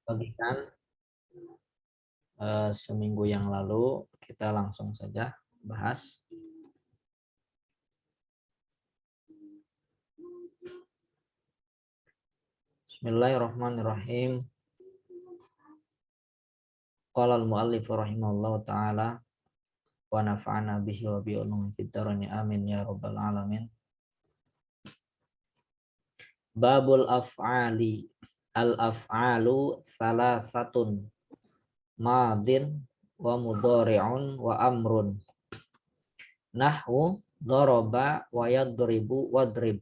bagikan seminggu yang lalu, kita langsung saja bahas. Bismillahirrahmanirrahim. Qala al-muallif rahimahullahu taala wa nafa'ana bihi wa bi ulum fid darain amin ya rabbal alamin. Babul af'ali. Al-af'alu salasatun madin wa mudhari'un wa amrun. Nahwu daraba wa yadribu wadrib.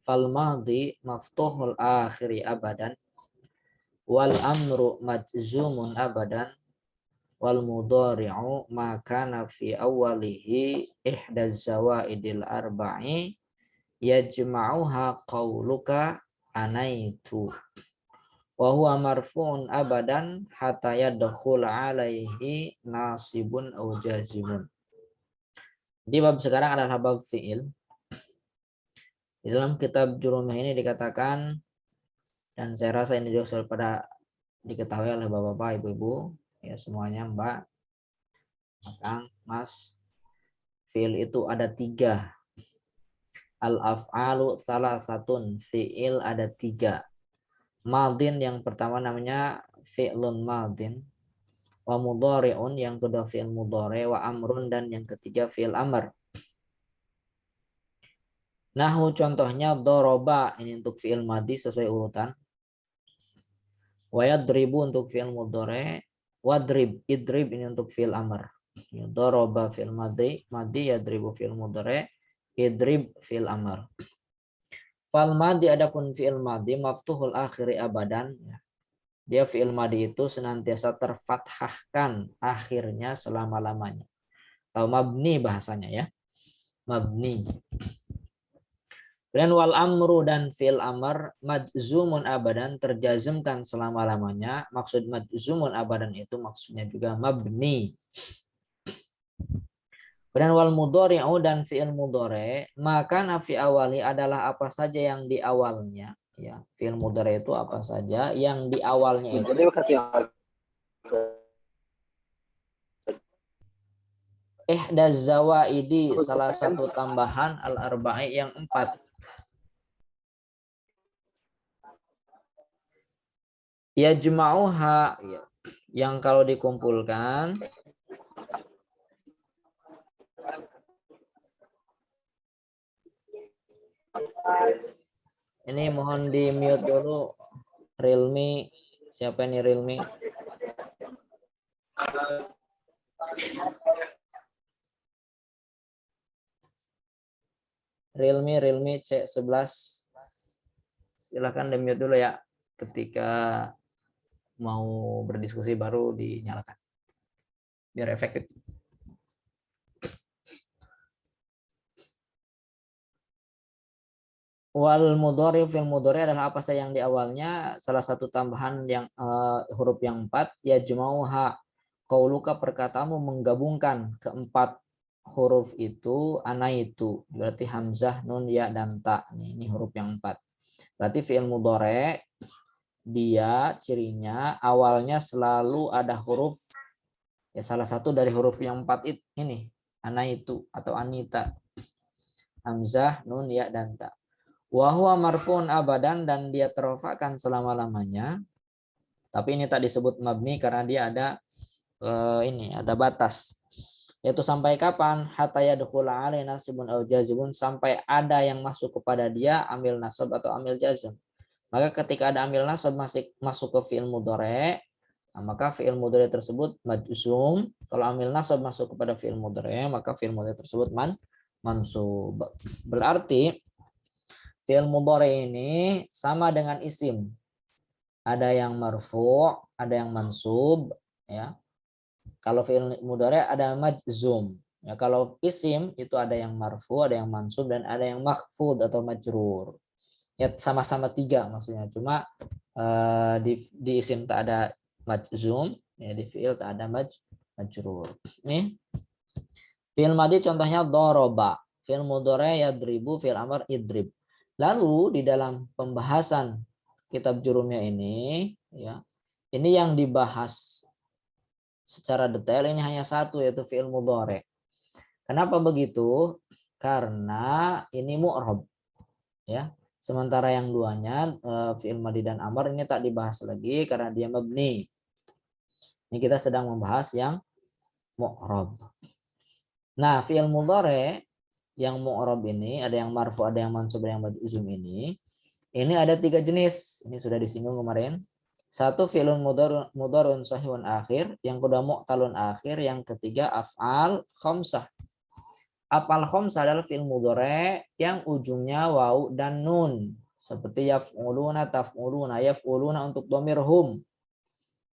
Fal madhi maftuhul akhiri abadan wal amru majzumun abadan wal mudhari'u ma kana fi awwalihi ihda zawaidil arba'i yajma'uha qawluka anaitu wa huwa marfu'un abadan hatta yadkhul alaihi nasibun aw jazimun. Di bab sekarang adalah bab fi'il. Di dalam kitab Jurumiyah ini dikatakan, dan saya rasa ini juga sudah pada diketahui oleh bapak-bapak, ibu-ibu, ya semuanya, mbak, akang, mas, fi'il itu ada 3. Al-af'alu salasatun, fi'il ada 3. Madin yang pertama namanya fi'lun madin, wa mudhari'un yang kedua fi'il mudhari', wa amrun dan yang ketiga fi'il amr. Nahu contohnya doroba, ini untuk fi'il madhi sesuai urutan. Wa yadribu untuk fi'il mudhari', wadrib, idrib ini untuk fi'il amr. Doroba fi'il madhi, yadribu fi'il mudhari', idrib fi'il amr. Fal madhi adapun fi'il madhi maftuhul akhiri abadan. Dia fi'il madhi itu senantiasa terfathahkan akhirnya selama-lamanya. Atau mabni bahasanya ya. Mabni. Dan wal amru dan fi'il amr majzumun abadan, terjazmkan selama-lamanya. Maksud majzumun abadan itu maksudnya juga mabni. Dan wal mudhari'u dan fi'il mudhari' maka nafi awali adalah apa saja yang di awalnya. Ya, fi'il mudhari' itu apa saja yang di awalnya itu. Ihdaz zawaidi, salah satu tambahan al-arba'i yang 4. Ya jema'uha, yang kalau dikumpulkan ini mohon di mute dulu Realme. Siapa ini Realme? Realme C11. Silakan di mute dulu ya. Ketika mau berdiskusi baru dinyalakan biar efektif. Wal mudhari fil mudhari adalah apa saja yang di awalnya, salah satu tambahan yang huruf yang 4, ya jemauha, qauluka perkatamu menggabungkan keempat huruf itu, ana itu berarti hamzah, nun, ya dan ta. Ini huruf yang 4. Berarti fi'il mudhari dia cirinya awalnya selalu ada huruf, ya salah satu dari huruf yang 4 ini, ana itu atau anita, hamzah, nun, ya dan ta. Wa huwa marfu'un abadan, dan dia terrafa'kan selama-lamanya. Tapi ini tak disebut mabni karena dia ada ini ada batas. Yaitu sampai kapan? Hatta yadkhula alaihi nasibun aw jazmun, sampai ada yang masuk kepada dia amil nasab atau amil jazm. Maka ketika ada amil nasab masuk ke fi'il mudhari', maka fi'il mudhari' tersebut majzum. Kalau amil nasab masuk kepada fi'il mudhari', maka fi'il mudhari' tersebut mansub. Berarti fi'il mudhari' ini sama dengan isim. Ada yang marfu', ada yang mansub, ya. Kalau fi'il mudhari' ada majzum. Ya, kalau isim itu ada yang marfu', ada yang mansub, dan ada yang makhfud atau majrur. Ya sama-sama 3 maksudnya. Cuma di isim tak ada majzum, ya di fi'il tak ada majrur. Nih. Fi'il madhi contohnya doroba, fi'il mudhari' yadribu, fi'il amr idrib. Lalu di dalam pembahasan kitab Jurumiyah ini, ya, ini yang dibahas secara detail ini hanya satu, yaitu fi'il mudhari'. Kenapa begitu? Karena ini mu'rab, ya. Sementara yang duanya fi'il madhi dan amar ini tak dibahas lagi karena dia mabni. Ini kita sedang membahas yang mu'rab. Nah, fi'il mudhari' yang mu'rab ini ada yang marfu, ada yang mansub, ada yang majzum ini ada 3 jenis. Ini sudah disinggung kemarin. Satu fi'lun mudhari'un sahihun akhir, yang kedua mu'talun akhir, yang ketiga af'al khamsah. Af'al khamsah adalah fi'il mudhari' yang ujungnya waw dan nun, seperti yaf'uluna, taf'uluna. Yaf'uluna untuk dhamir hum.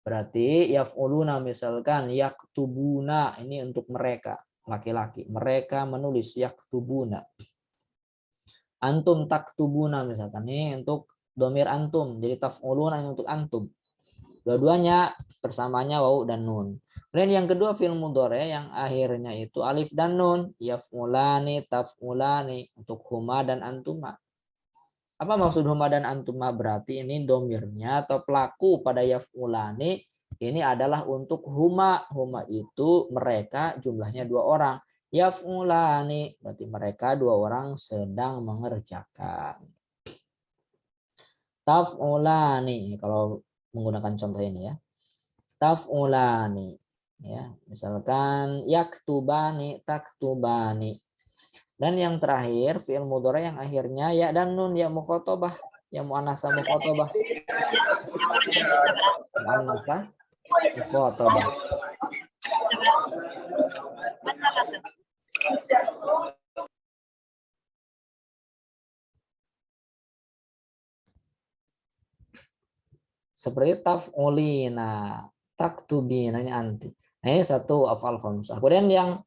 Berarti yaf'uluna misalkan yaktubuna, ini untuk mereka, laki-laki. Mereka menulis, yaktubuna. Antum taktubuna misalkan, ini untuk dhamir antum. Jadi taf'uluna ini untuk antum. Dua-duanya persamaannya waw dan nun. Kemudian yang kedua fi'il mudhari' yang akhirnya itu alif dan nun, yaf'ulani, taf'ulani, untuk huma dan antuma. Apa maksud huma dan antuma? Berarti ini domirnya atau pelaku pada yaf'ulani ini adalah untuk huma. Huma itu mereka, jumlahnya 2 orang. Yaf'ulani berarti mereka 2 orang sedang mengerjakan. Taf'ulani kalau menggunakan contoh ini, ya. Taf'ulani, ya, misalkan yaktubani, taktubani. Dan yang terakhir fi'il mudhari' yang akhirnya ya dan nun, ya mukhatabah, ya muannasah mukhatabah. Muannasah mukhatabah. Seperti taf'ulina, taktubina, ini anti. Nah, ini satu af'al khamsah. Kemudian yang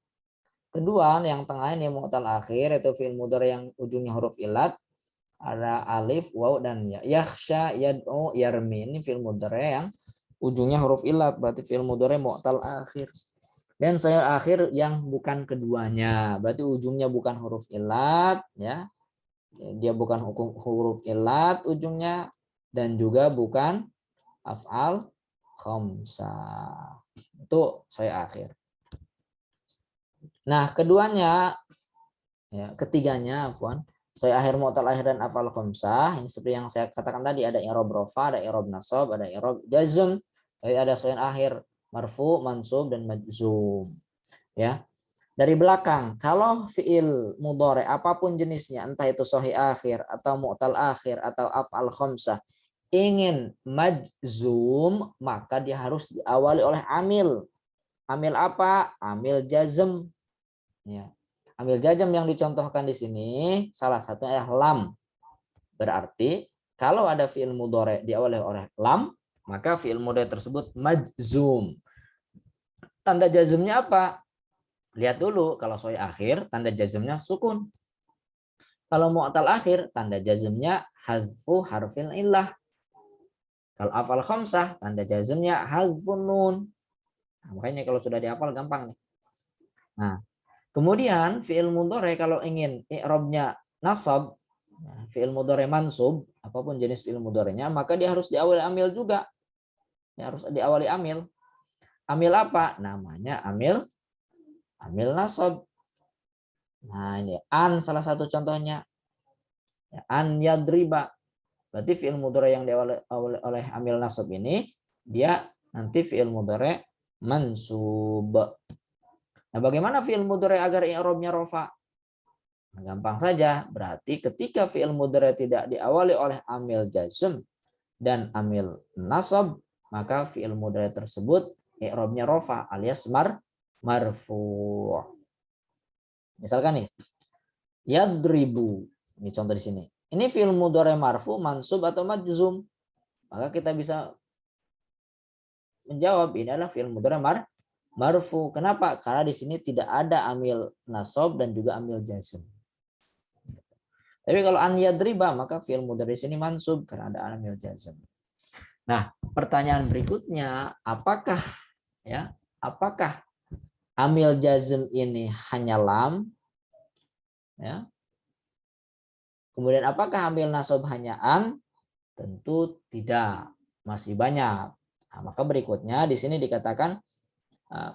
kedua, yang tengah ini mu'tal akhir, itu fi'il mudhari' yang ujungnya huruf ilat, ada alif, waw dan ya. Yakhsha, yad'u, yarmi. Ini fi'il mudhari' yang ujungnya huruf ilat, berarti fi'il mudhari' mu'tal akhir. Dan saya akhir yang bukan keduanya, berarti ujungnya bukan huruf ilat, ya. Dia bukan huruf ilat ujungnya, dan juga bukan af'al khamsah. Itu saya akhir. Nah, keduanya, ya, ketiganya, afwan, saya akhir, mu'tal akhir, dan af'al khamsah. Ini seperti yang saya katakan tadi, ada i'rab rafa, ada i'rab nasab, ada i'rab jazm, ada saya akhir marfu, mansub, dan majzum. Ya. Dari belakang, kalau fi'il mudhari' apapun jenisnya, entah itu sahih akhir atau mu'tal akhir atau af'al khamsah, ingin majzum, maka dia harus diawali oleh amil. Amil apa? Amil jazm. Ya. Amil jazm yang dicontohkan di sini salah satunya adalah lam. Berarti kalau ada fi'il mudhari' diawali oleh lam, maka fi'il mudhari' tersebut majzum. Tanda jazmnya apa? Lihat dulu, kalau sahih akhir tanda jazmnya sukun. Kalau mu'tal akhir tanda jazmnya hadzfu harfil illah. Kalau af'al khamsah tanda jazmnya hadzfun nun. Nah, makanya kalau sudah dihafal gampang nih. Nah, kemudian fi'il mudhari' kalau ingin i'rabnya nasab, fi'il mudhari' mansub, apapun jenis fi'il mudhari'nya, maka dia harus diawali amil juga. Dia harus diawali amil. Amil apa? Namanya amil nasab. Nah, ini an salah satu contohnya. An yadriba. Berarti fi'il mudhari' yang diawali oleh amil nasab ini dia nanti fi'il mudhari' mansub. Nah, bagaimana fi'il mudhari' agar i'rabnya rafa? Nah, gampang saja. Berarti ketika fi'il mudhari' tidak diawali oleh amil jazm dan amil nasab, maka fi'il mudhari' tersebut i'rabnya rafa alias marfu'. Misalkan nih, yadribu. Ini contoh di sini. Ini fi'il mudhari' marfu, mansub atau majzum? Maka kita bisa menjawab ini adalah fi'il mudhari' marfu. Kenapa? Karena di sini tidak ada amil nasab dan juga amil jazm. Tapi kalau an yadriba, maka fi'il mudhari' di sini mansub karena ada amil jazm. Nah, pertanyaan berikutnya, apakah amil jazm ini hanya lam? Ya. Kemudian apakah amil nasab hanya an? Tentu tidak, masih banyak. Nah, maka berikutnya di sini dikatakan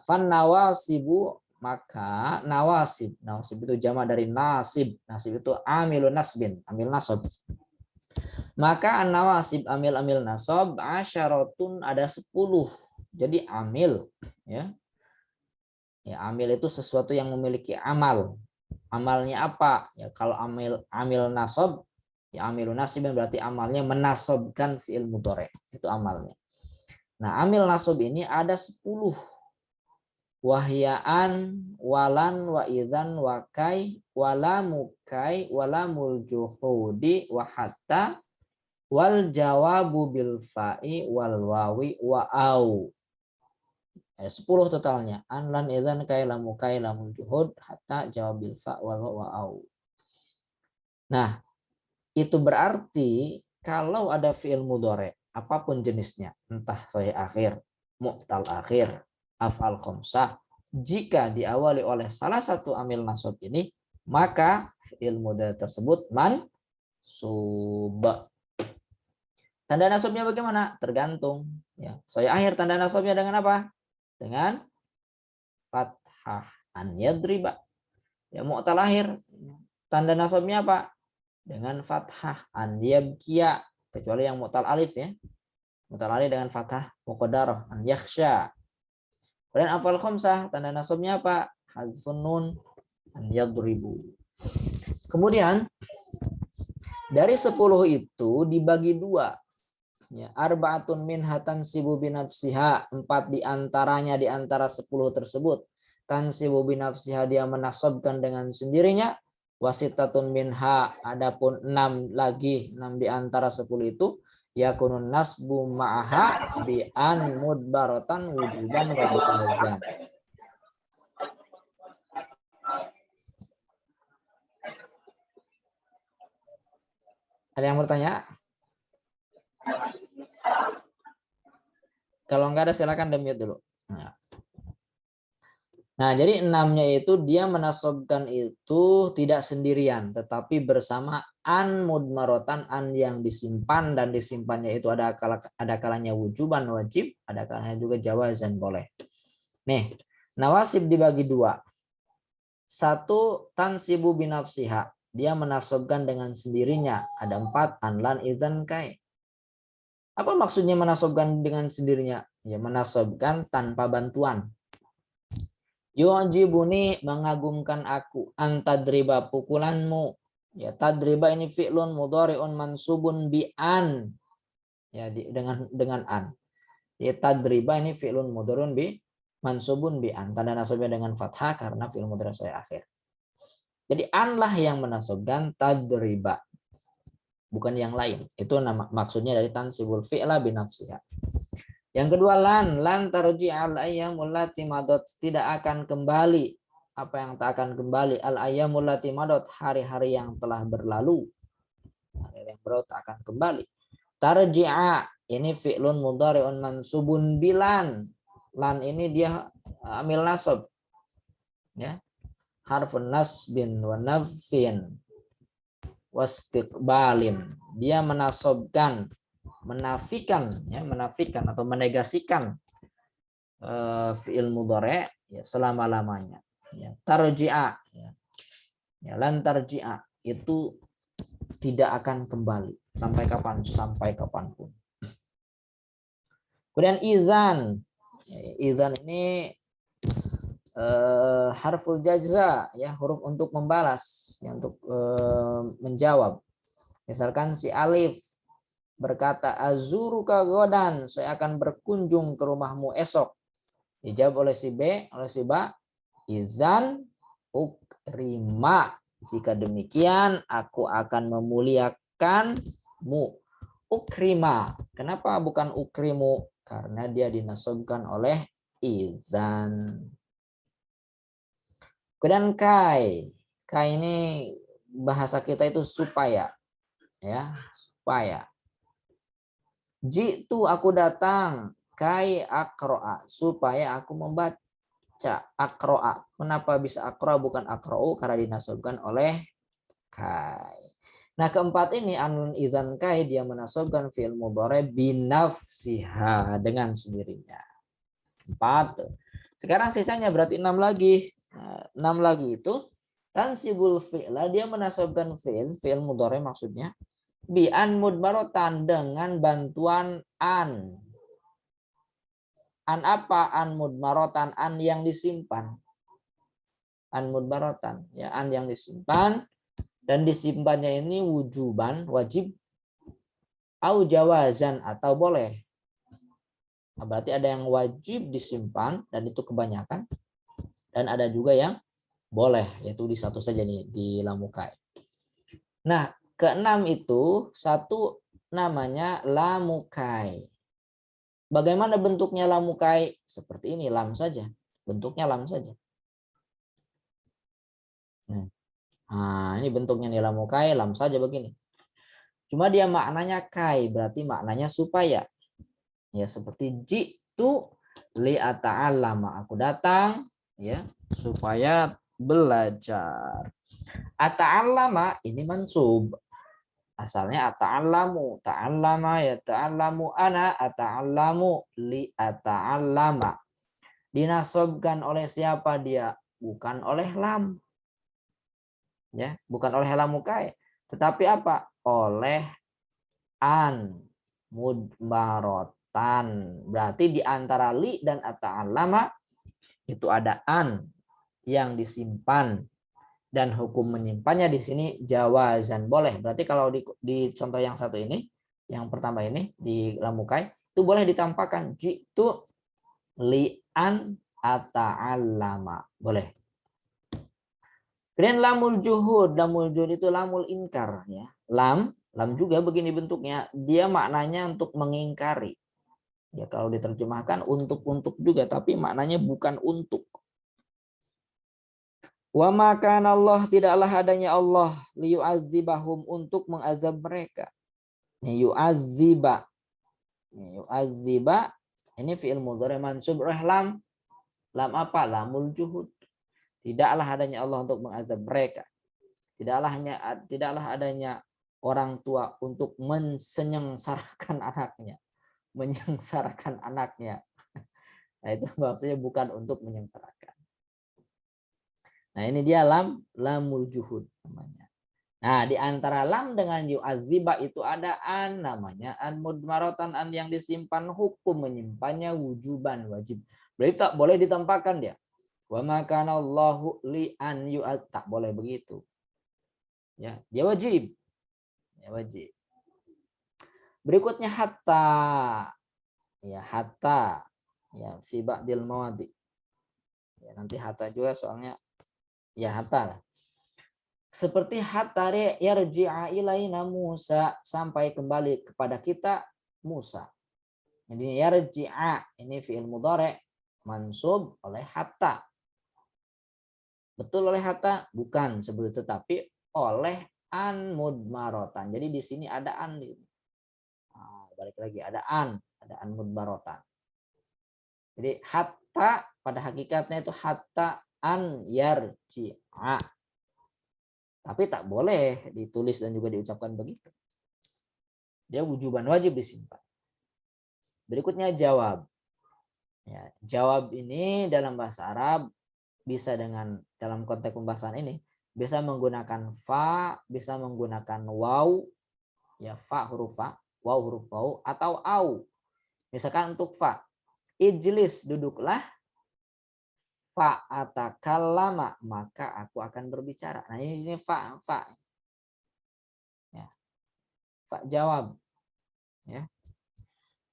fan nawasibu, maka nawasib itu jamak dari nasib. Nasib itu amilun nasbin, amil nasab. Maka an nawasib amil nasab asyaratun ada 10. Jadi amil ya. Ya, amil itu sesuatu yang memiliki amal. Amalnya apa? Ya kalau amil nasab, ya amilun nasib berarti amalnya menasabkan fi'il mudhari. Itu amalnya. Nah, amil nasab ini ada 10. Wahyaan, walan, wa idzan, wa kai, wala mukai, wala muljuhudi, wa hatta, wal jawabu bil fa'i, wal wawi, wa au. 10 totalnya. An, lan, idzan, kai, la mukai, la muljuhud, hatta, jawab bil fa, wal wa au. Nah, itu berarti kalau ada fi'il mudhari apapun jenisnya, entah sahih akhir, mu'tal akhir, af'al khamsah, jika diawali oleh salah satu amil nasab ini, maka fi'il mudhari tersebut mansub. Tanda nasabnya bagaimana? Tergantung. Ya, sahih akhir tanda nasabnya dengan apa? Dengan fathah, an yadriba. Ya, mu'tal akhir tanda nasabnya apa? Dengan fathah, an yabkiya, kecuali yang mu'tal alif ya. Mu'tal alif dengan fathah muqaddarah, an yakhsha. Kemudian afal khamsah tanda nasabnya apa? Hadzfun nun, an yadribu. Kemudian dari 10 itu dibagi 2. Ya, arba'atun minha tansibu binafsiha, 4 diantaranya di antara 10 tersebut tansibu binafsiha dia menasabkan dengan sendirinya. Wasitatun minha, adapun 6 lagi, 6 di antara 10 itu yakunun nasbu ma'aha bi an mudbaratan wujuban wa jawazan. Ada yang bertanya? Kalau enggak ada silakan di-mute dulu. Nah, jadi 6-nya itu dia menasabkan itu tidak sendirian, tetapi bersama an mudmarotan, an yang disimpan, dan disimpannya itu ada kalanya wujuban wajib, ada kalanya juga jawazan boleh. Nih, nawasib dibagi 2. 1 tansibu binafsiha, dia menasabkan dengan sendirinya, ada 4 an, lan, idzan, kai. Apa maksudnya menasabkan dengan sendirinya? Ya, menasabkan tanpa bantuan. Yu'jibuni, mengagumkan aku, antadriba, pukulanmu. Ya, tadriba ini fi'lun mudhari'un mansubun bi an. Ya, dengan an. Ya, tadriba ini fi'lun mudhari'un bi mansubun bi an. Tanda nasabnya dengan fathah karena fi'il mudhari' sahih akhir. Jadi an lah yang menasabkan tadriba, bukan yang lain. Itu maksudnya dari tansibul fi'la bi nafsiha. Yang kedua lan tarji'al ayyamul lati madot, tidak akan kembali. Apa yang tak akan kembali? Al ayyamul lati madot, hari-hari yang telah berlalu. Hari yang berlalu tak akan kembali. Tarji'a ini fi'lun mudhari'un mansubun bilan. Lan ini dia amil nasab. Ya. Harfun nasbin wa nafin wastiqbalin. Dia menasabkan, menafikan atau menegasikan fi'il mudhari' ya, selama-lamanya. Ya, tarji'a ya, lan tarji'a itu tidak akan kembali sampai kapan? Sampai kapanpun. Kemudian izan. Izan ini harful jazza ya, huruf untuk membalas, ya, untuk menjawab. Misalkan si Alif berkata azuruka godan, saya akan berkunjung ke rumahmu esok. Dijawab oleh si B, oleh si Ba, izan ukrima, jika demikian aku akan memuliakanmu. Ukrima, kenapa bukan ukrimu? Karena dia dinasabkan oleh izan. Kemudian kai ini bahasa kita itu supaya, ya, supaya. Jitu, aku datang, kai akroa, supaya aku membaca. Akroa, kenapa bisa akroa bukan akrou? Karena dinasabkan oleh kai. Nah, keempat ini anun idzan kai dia menasobkan fi'il mudhari binafsiha dengan sendirinya. 4. Sekarang sisanya berarti 6 lagi. Nah, 6 lagi itu tansibul fi'la dia menasobkan fi'il mudhari maksudnya bi an mudmarotan dengan bantuan an. An apa? An mudmarotan, an yang disimpan. An mudmarotan, ya, an yang disimpan. Dan disimpannya ini wujuban, wajib, au jawazan, atau boleh. Nah, berarti ada yang wajib disimpan, dan itu kebanyakan. Dan ada juga yang boleh, yaitu di satu saja nih, di lamukai. Nah, keenam itu, satu namanya lamukai. Bagaimana bentuknya lamukai? Seperti ini, lam saja. Bentuknya lam saja. Nah, ini bentuknya nih lamukai, lam saja begini. Cuma dia maknanya kai, berarti maknanya supaya. Ya, seperti jitu li'ata'allama, aku datang ya supaya belajar. Ata'allama ini mansub. Asalnya ata'allamu, ta'allama ya ta'allamu ana ata'allamu li'ata'allama. Dinasobkan oleh siapa dia? Bukan oleh lam. Ya, bukan oleh lamukai, tetapi apa? Oleh an mudmarotan. Berarti di antara li dan ata'allama itu ada an yang disimpan, dan hukum menyimpannya di sini jawazan, boleh. Berarti kalau di contoh yang satu ini, yang pertama ini di lamukai itu boleh ditampakkan jitu li an ata'allama, boleh. Kemudian lamul juhud itu lamul ingkar ya. Lam juga begini bentuknya, dia maknanya untuk mengingkari. Ya, kalau diterjemahkan untuk juga, tapi maknanya bukan untuk. Wa maka Allah, tidaklah adanya Allah liyu'adzibahum, untuk mengazab mereka. Yu'adziba. Yu'adziba ini fi'il mudhari mansub oleh lam. Lam apa? Lamul juhud. Tidaklah adanya Allah untuk mengazab mereka. Tidaklah adanya orang tua untuk menyengsarakan anaknya. Menyengsarakan anaknya. Nah, itu maksudnya bukan untuk menyengsarakan. Nah, ini dia lamul juhud namanya. Nah, di antara lam dengan yu'adziba itu ada an, namanya an mudmarotan, an yang disimpan, hukum menyimpannya wujuban, wajib. Berarti tak boleh ditampakkan dia. Wa makana Allahu li an yu'ad, tak boleh begitu. Ya, dia wajib. Ya, wajib. Berikutnya hatta. Ya, hatta. Ya, fi ba'dil mawadi. Ya, nanti hatta juga soalnya ya hatta lah. Seperti hatta yarji'a ilaina Musa, sampai kembali kepada kita Musa. Jadi yarji'a ini fi'il mudhari mansub oleh hatta. Betul oleh hatta? Bukan sebelum, tetapi oleh an mudmarotan. Jadi di sini ada an. Nah, balik lagi ada an mudmarotan. Jadi hatta pada hakikatnya itu hatta an yarji'a. Tapi tak boleh ditulis dan juga diucapkan begitu. Dia wujuban, wajib disimpan. Berikutnya jawab. Ya, jawab ini dalam bahasa Arab bisa dengan, dalam konteks pembahasan ini, bisa menggunakan fa, bisa menggunakan waw, ya fa huruf fa, waw huruf waw, atau au. Misalkan untuk fa, ijlis, duduklah, fa atakallama, maka aku akan berbicara. Nah, ini fa. Ya. Fa jawab. Ya.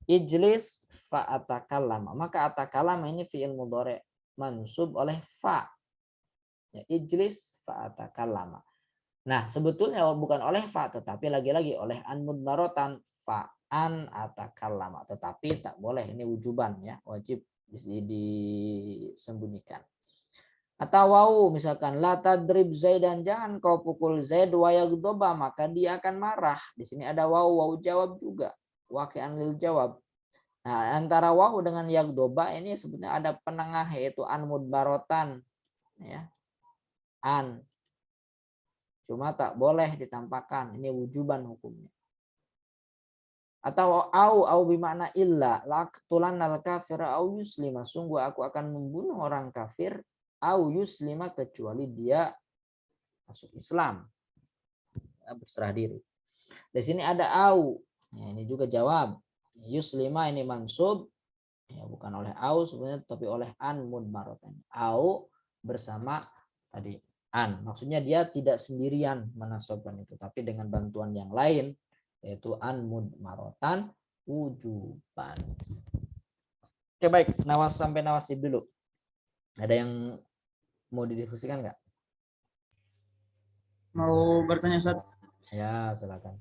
Ijlis fa atakallama, maka atakallama ini fi'il mudhari mansub oleh fa. Ya, ijlis fa atakallama. Nah, sebetulnya bukan oleh fa, tetapi lagi-lagi oleh an mudmarotan, fa an atakallama, tetapi tak boleh, ini wujuban ya, wajib disembunyikan. Atau wau, misalkan la tadrib Zaidan, jangan kau pukul Zaid, wa yagdoba, maka dia akan marah. Di sini ada wau jawab juga, waqi'an lil jawab. Nah, antara wau dengan yagdoba ini sebetulnya ada penengah, yaitu an mudmarotan ya. An. cuma tak boleh ditampakkan. Ini wujuban hukumnya. Atau au bermakna illa laqtulannal kafira au yuslima, sungguh aku akan membunuh orang kafir au yuslima, kecuali dia masuk Islam, berserah diri. Di sini ada au, ya, ini juga jawab. Yuslima ini mansub, ya, bukan oleh au sebenarnya, tapi oleh an mudmaratan. Au bersama tadi an, maksudnya dia tidak sendirian menasabkan itu, tapi dengan bantuan yang lain, yaitu an mudmaratan wujuban. Oke, baik, nawas sampai nawasib dulu. Ada yang mau didiskusikan nggak? Mau bertanya, Ustaz? Ya, silakan.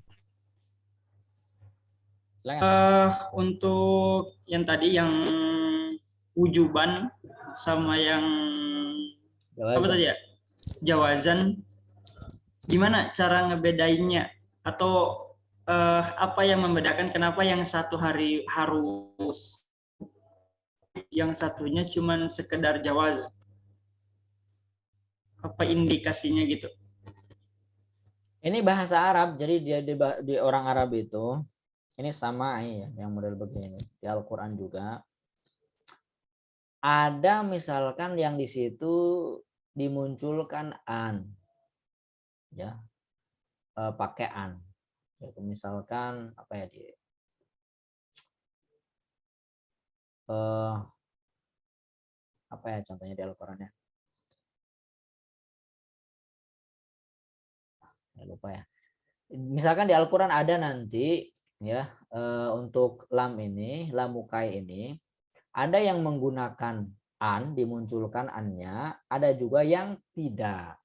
Untuk yang tadi yang wujuban sama yang apa tadi ya? Jawazan. Gimana cara ngebedainnya? Atau apa yang membedakan kenapa yang satu hari harus, yang satunya cuman sekedar jawaz? Apa indikasinya gitu? Ini bahasa Arab, jadi dia di orang Arab itu ini sama ya, yang model begini di Al-Qur'an juga. Ada misalkan yang di situ dimunculkan an, ya, pakai an. Yaitu misalkan apa ya dia? Apa ya contohnya di Al-Qur'an ya? Saya lupa ya. Misalkan di Al-Qur'an ada nanti ya, untuk lam ini, lam mukai ini, ada yang menggunakan an, dimunculkan annya, ada juga yang tidak.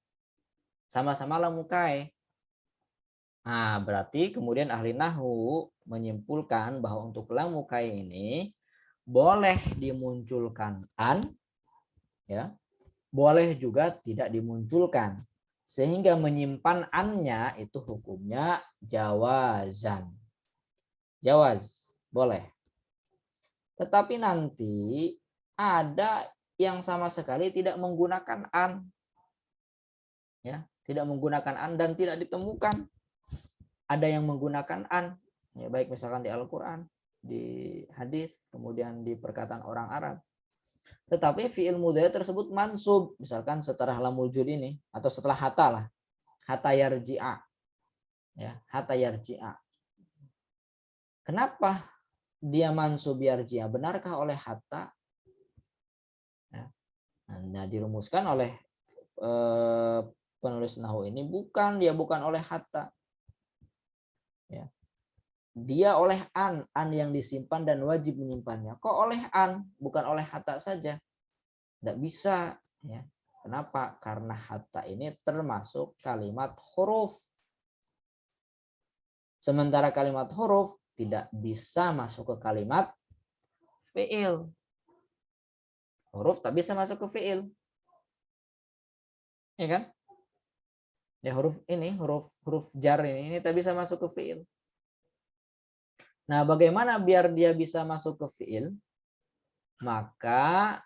Sama-sama lam mukai. Nah, berarti kemudian ahli nahwu menyimpulkan bahwa untuk lam mukai ini boleh dimunculkan an, ya, boleh juga tidak dimunculkan, sehingga menyimpan annya itu hukumnya jawazan. Jawaz, boleh. Tetapi nanti ada yang sama sekali tidak menggunakan an, ya, tidak menggunakan an dan tidak ditemukan ada yang menggunakan an, ya, baik misalkan di Al-Qur'an, di hadis, kemudian di perkataan orang Arab. Tetapi fi'il mudhari tersebut mansub, misalkan setelah lam wujud ini atau setelah hatta lah, hatta yarji'a, ya, hatta yarji'a. Kenapa dia mansub yarji'a? Benarkah oleh hatta? Ya. Nah, dirumuskan oleh penulis nahwu ini bukan, dia bukan oleh hatta, ya, dia oleh an yang disimpan dan wajib menyimpannya. Kok oleh an, bukan oleh hatta saja? Tidak bisa, ya. Kenapa? Karena hatta ini termasuk kalimat huruf, sementara kalimat huruf tidak bisa masuk ke kalimat fi'il. Huruf tak bisa masuk ke fi'il, ya kan? Ya, huruf ini, huruf jar ini tak bisa masuk ke fi'il. Nah, bagaimana biar dia bisa masuk ke fi'il? Maka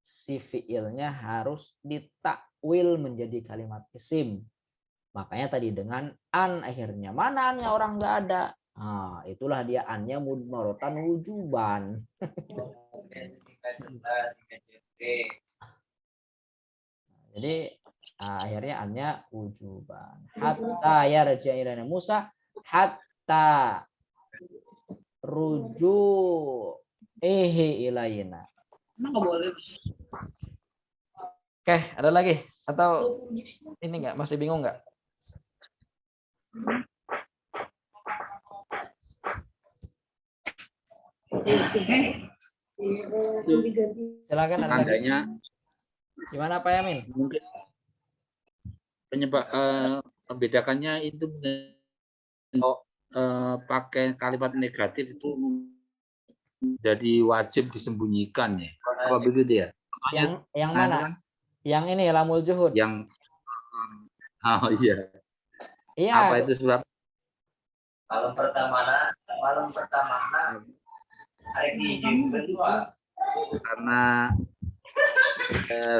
si fi'ilnya harus ditakwil menjadi kalimat isim. Makanya tadi dengan an akhirnya. Mana annya, orang nggak ada. Nah, itulah dia annya mudmaratan wujuban. Jadi akhirnya annya wujuban. Hatta yarja ilana Musa, hatta ruju ilayna. Nggak boleh. Oke, ada lagi atau ini nggak, masih bingung nggak? Silakan, ada lagi. Gimana Pak Yamin? Mungkin penyebab membedakannya itu pakai kalimat negatif itu jadi wajib disembunyikan ya. Apa begitu ya? Yang mana? Kan? Yang ini lamul juhud. Yang iya. Iya. Apa itu sebab? Malam pertama hari kedua. Karena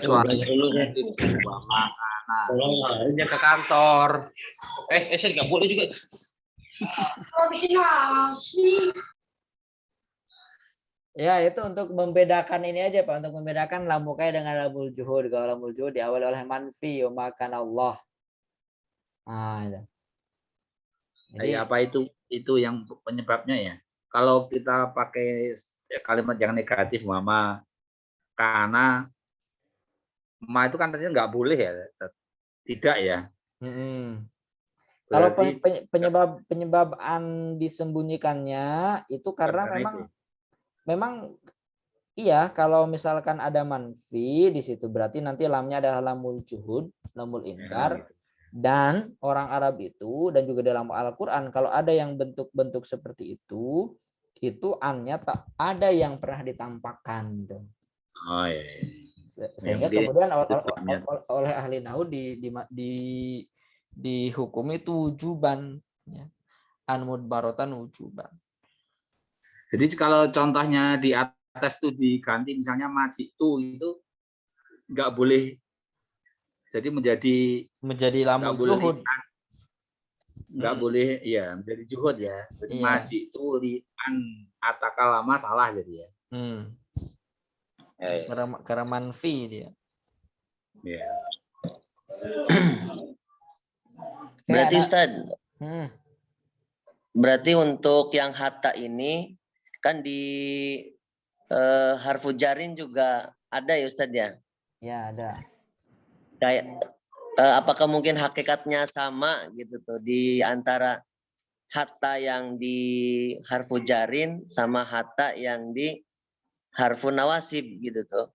Suara belajar dulu deh. Nah, Tolong dia ke kantor. Saya nggak boleh juga. Ya, itu untuk membedakan ini aja, Pak. Untuk membedakan lam mukai dengan lamul juhud. Kalau lamul juhud diawali oleh manfi, makan Allah. Nah, itu. Jadi, apa itu yang penyebabnya ya? Kalau kita pakai kalimat yang negatif, mama, karena, ma itu kan ternyata nggak boleh ya, tidak ya. kalau Berarti penyebab disembunyikannya itu karena memang iya, kalau misalkan ada manfi di situ berarti nanti lamnya adalah lamul juhud, lamul inkar. gitu. Dan orang Arab itu dan juga dalam Al-Qur'an kalau ada yang bentuk-bentuk seperti itu annya tak ada yang pernah ditampakkan gitu. Oh iya. Sehingga kemudian oleh ahli nahwu dihukumi itu wujuban ya. An-mudbaratan wujuban. Jadi kalau contohnya di atas itu diganti misalnya majitu itu nggak boleh, jadi menjadi lamul juhud. Nggak boleh ya menjadi juhud ya. Jadi majitu li'an atakalama salah jadi ya. Karena manfi dia. Ya. Berarti Ustaz, berarti untuk yang hatta ini kan di harfu jarin juga ada ya Ustaz ya? Ya ada. Kayak apakah mungkin hakikatnya sama gitu tuh di antara hatta yang di harfu jarin sama hatta yang di harfu nawasib gitu tuh?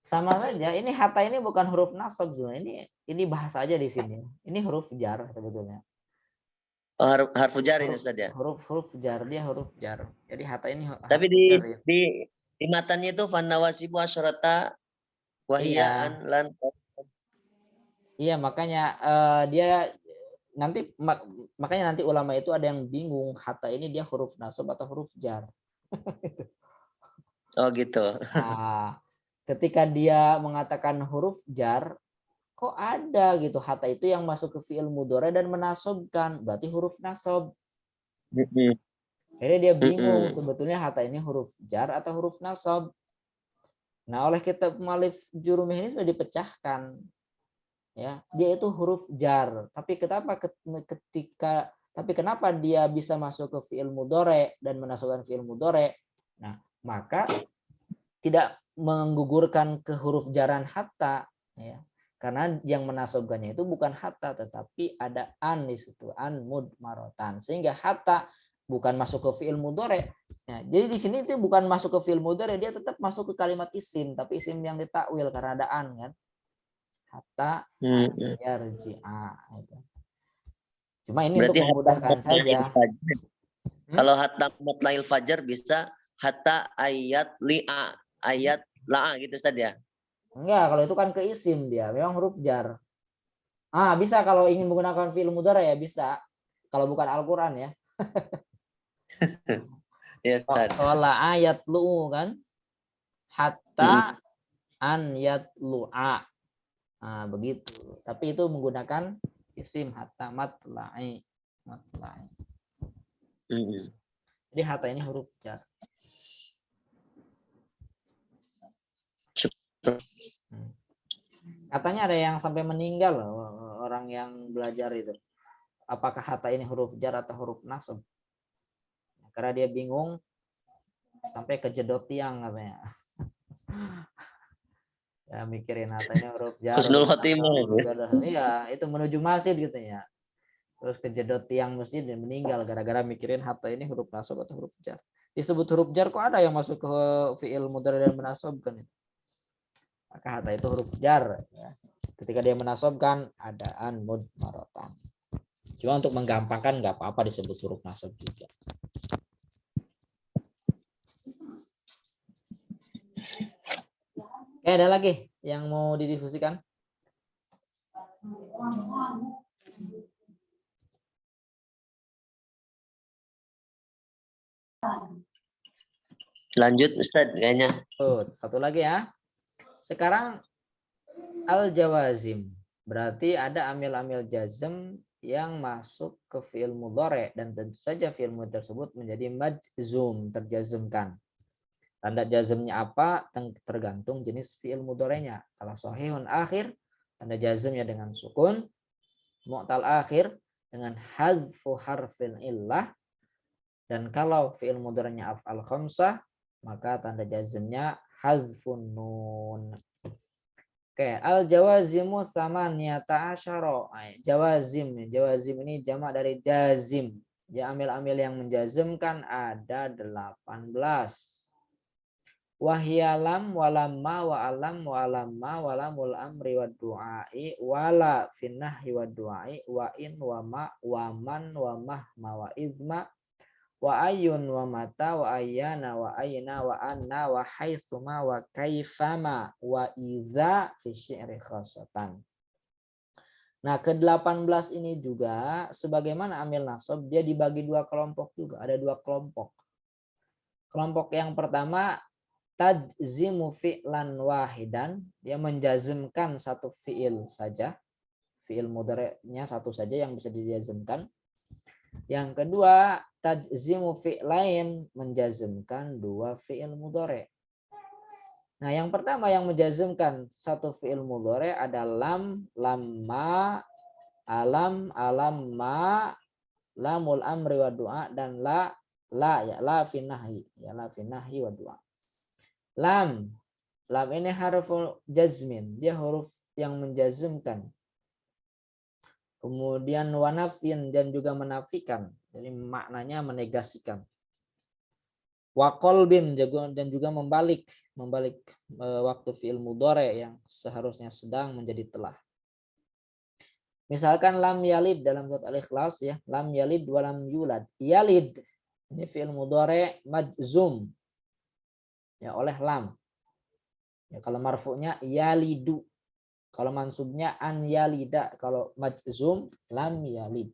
Sama saja. Ini hatta ini bukan huruf nasab sebenarnya. Ini bahasa aja di sini. Ini huruf jar sebetulnya. Oh, harfu jarin Ustaz ya? Huruf jar, dia huruf jar. Jadi hatta ini tapi di matanya itu fan nawasibu asyarata wahiyaan lan. Iya, makanya dia nanti makanya nanti ulama itu ada yang bingung hatta ini dia huruf nasab atau huruf jar. Oh gitu. Nah, ketika dia mengatakan huruf jar, kok ada gitu hatta itu yang masuk ke fi'il mudhari dan menasobkan, berarti huruf nasab. Akhirnya dia bingung sebetulnya hatta ini huruf jar atau huruf nasab. Nah, oleh kitab Mu'allif Jurumiyah ini sudah dipecahkan. Ya, dia itu huruf jar. Tapi kenapa dia bisa masuk ke fi'il mudhari dan menasobkan fi'il mudhari? Nah, maka tidak menggugurkan ke huruf jaran hatta ya. Karena yang menasobkannya itu bukan hatta tetapi ada an di situ, an mudmaratan. Sehingga hatta bukan masuk ke fi'il mudhari. Nah, jadi di sini itu bukan masuk ke fi'il mudhari, dia tetap masuk ke kalimat isim, tapi isim yang ditakwil karena ada an kan. Hatta yarji'a itu. Cuma ini berarti untuk memudahkan saja. Kalau hatta mutlail fajar bisa hatta ayat li'a, ayat la'a gitu Ustaz ya? Enggak, kalau itu kan ke isim dia, memang huruf jar. Bisa kalau ingin menggunakan fi'il mudhari ya bisa. Kalau bukan Al-Qur'an ya. Ya Ustaz. Qala ayat lu kan. Hatta an yatlu'a. Begitu. Tapi itu menggunakan isim hatta matla'i. Jadi hatta ini huruf jar. Katanya ada yang sampai meninggal loh, orang yang belajar itu. Apakah hatta ini huruf jar atau huruf nasab? Karena dia bingung sampai kejedot tiang katanya. Ya mikirin hatta ini huruf jar. Husnul khotimah. Iya, itu menuju masjid gitu ya. Terus kejedot tiang masjid dan meninggal gara-gara mikirin hatta ini huruf nasab atau huruf jar. Disebut huruf jar kok ada yang masuk ke fi'il mudhari dan menasobkan itu. Maka hatta itu huruf jar ya. Ketika dia menasobkan ada an mudmaratan. Cuma untuk menggampangkan nggak apa-apa disebut huruf nasab juga. Oke, ada lagi yang mau didiskusikan? Lanjut Ustaz kayaknya. Satu lagi ya. Sekarang al-jawazim. Berarti ada amil-amil jazm yang masuk ke fi'il mudhari dan tentu saja fi'il mudhari tersebut menjadi majzum, terjazmkan. Tanda jazmnya apa? Tergantung jenis fi'il mudhari'nya. Kalau sahihun akhir, tanda jazmnya dengan sukun. Mu'tal akhir dengan hadfu harfil illah. Dan kalau fi'il mudhari'nya af'al khamsah, maka tanda jazmnya hadfun nun. Oke, al jawazimu tsamaniyata asyara. Jawazim ini jamak dari jazim. Ya, amil-amil yang menjazmkan ada 18. Wahyalam walamma wa alam wa alamma walamul amri wa du'ai wala finnahhi wa du'ai wa in wa ma wa man wa mahma wa izma wa ayun wa mata wa ayyana wa ayna wa anna wa haitsuma wa kaifama wa idza fi syi'ri khasatan. Nah, ke-18 ini juga sebagaimana amil nasab dia dibagi dua kelompok juga, ada dua kelompok. Kelompok yang pertama tajzimu fi'lan wahidan, dia menjazmkan satu fi'il saja. Fi'il mudhari'nya satu saja yang bisa dijazmkan. Yang kedua, tajzimu fi'lain, menjazmkan dua fi'il mudhari'. Nah, yang pertama yang menjazmkan satu fi'il mudhari' ada lam, lamma, alam, alamma, lamul amri wa du'a, dan la finnahi, ya la finnahi wa du'a. Lam ini harful jazmin, dia huruf yang menjazmkan. Kemudian wanafin, dan juga menafikan, jadi maknanya menegasikan. Wa qalbin, dan juga membalik waktu fi'il mudhari' yang seharusnya sedang menjadi telah. Misalkan lam yalid dalam surat Al-Ikhlas ya, lam yalid wa lam yulad. Yalid ini fi'il mudhari' majzum ya oleh lam. Ya, kalau marfu'nya yalidu. Kalau mansubnya an yalida, kalau majzum lam yalid.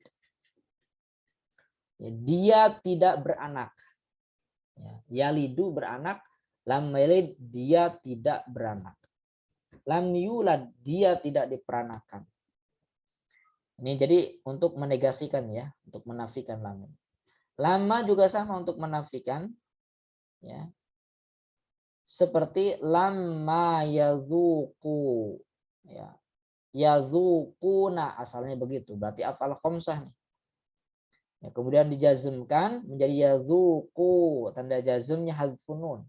Ya, dia tidak beranak. Ya, yalidu beranak, lam yalid dia tidak beranak. Lam yulad dia tidak diperanakan. Ini jadi untuk menegasikan ya, untuk menafikan lam. Lama juga sama untuk menafikan ya. Seperti lamma yazuku. Ya, yazukuna asalnya begitu, berarti afal khamsah nih. Ya, kemudian dijazmkan menjadi yazuku, tanda jazmnya hadfun nun.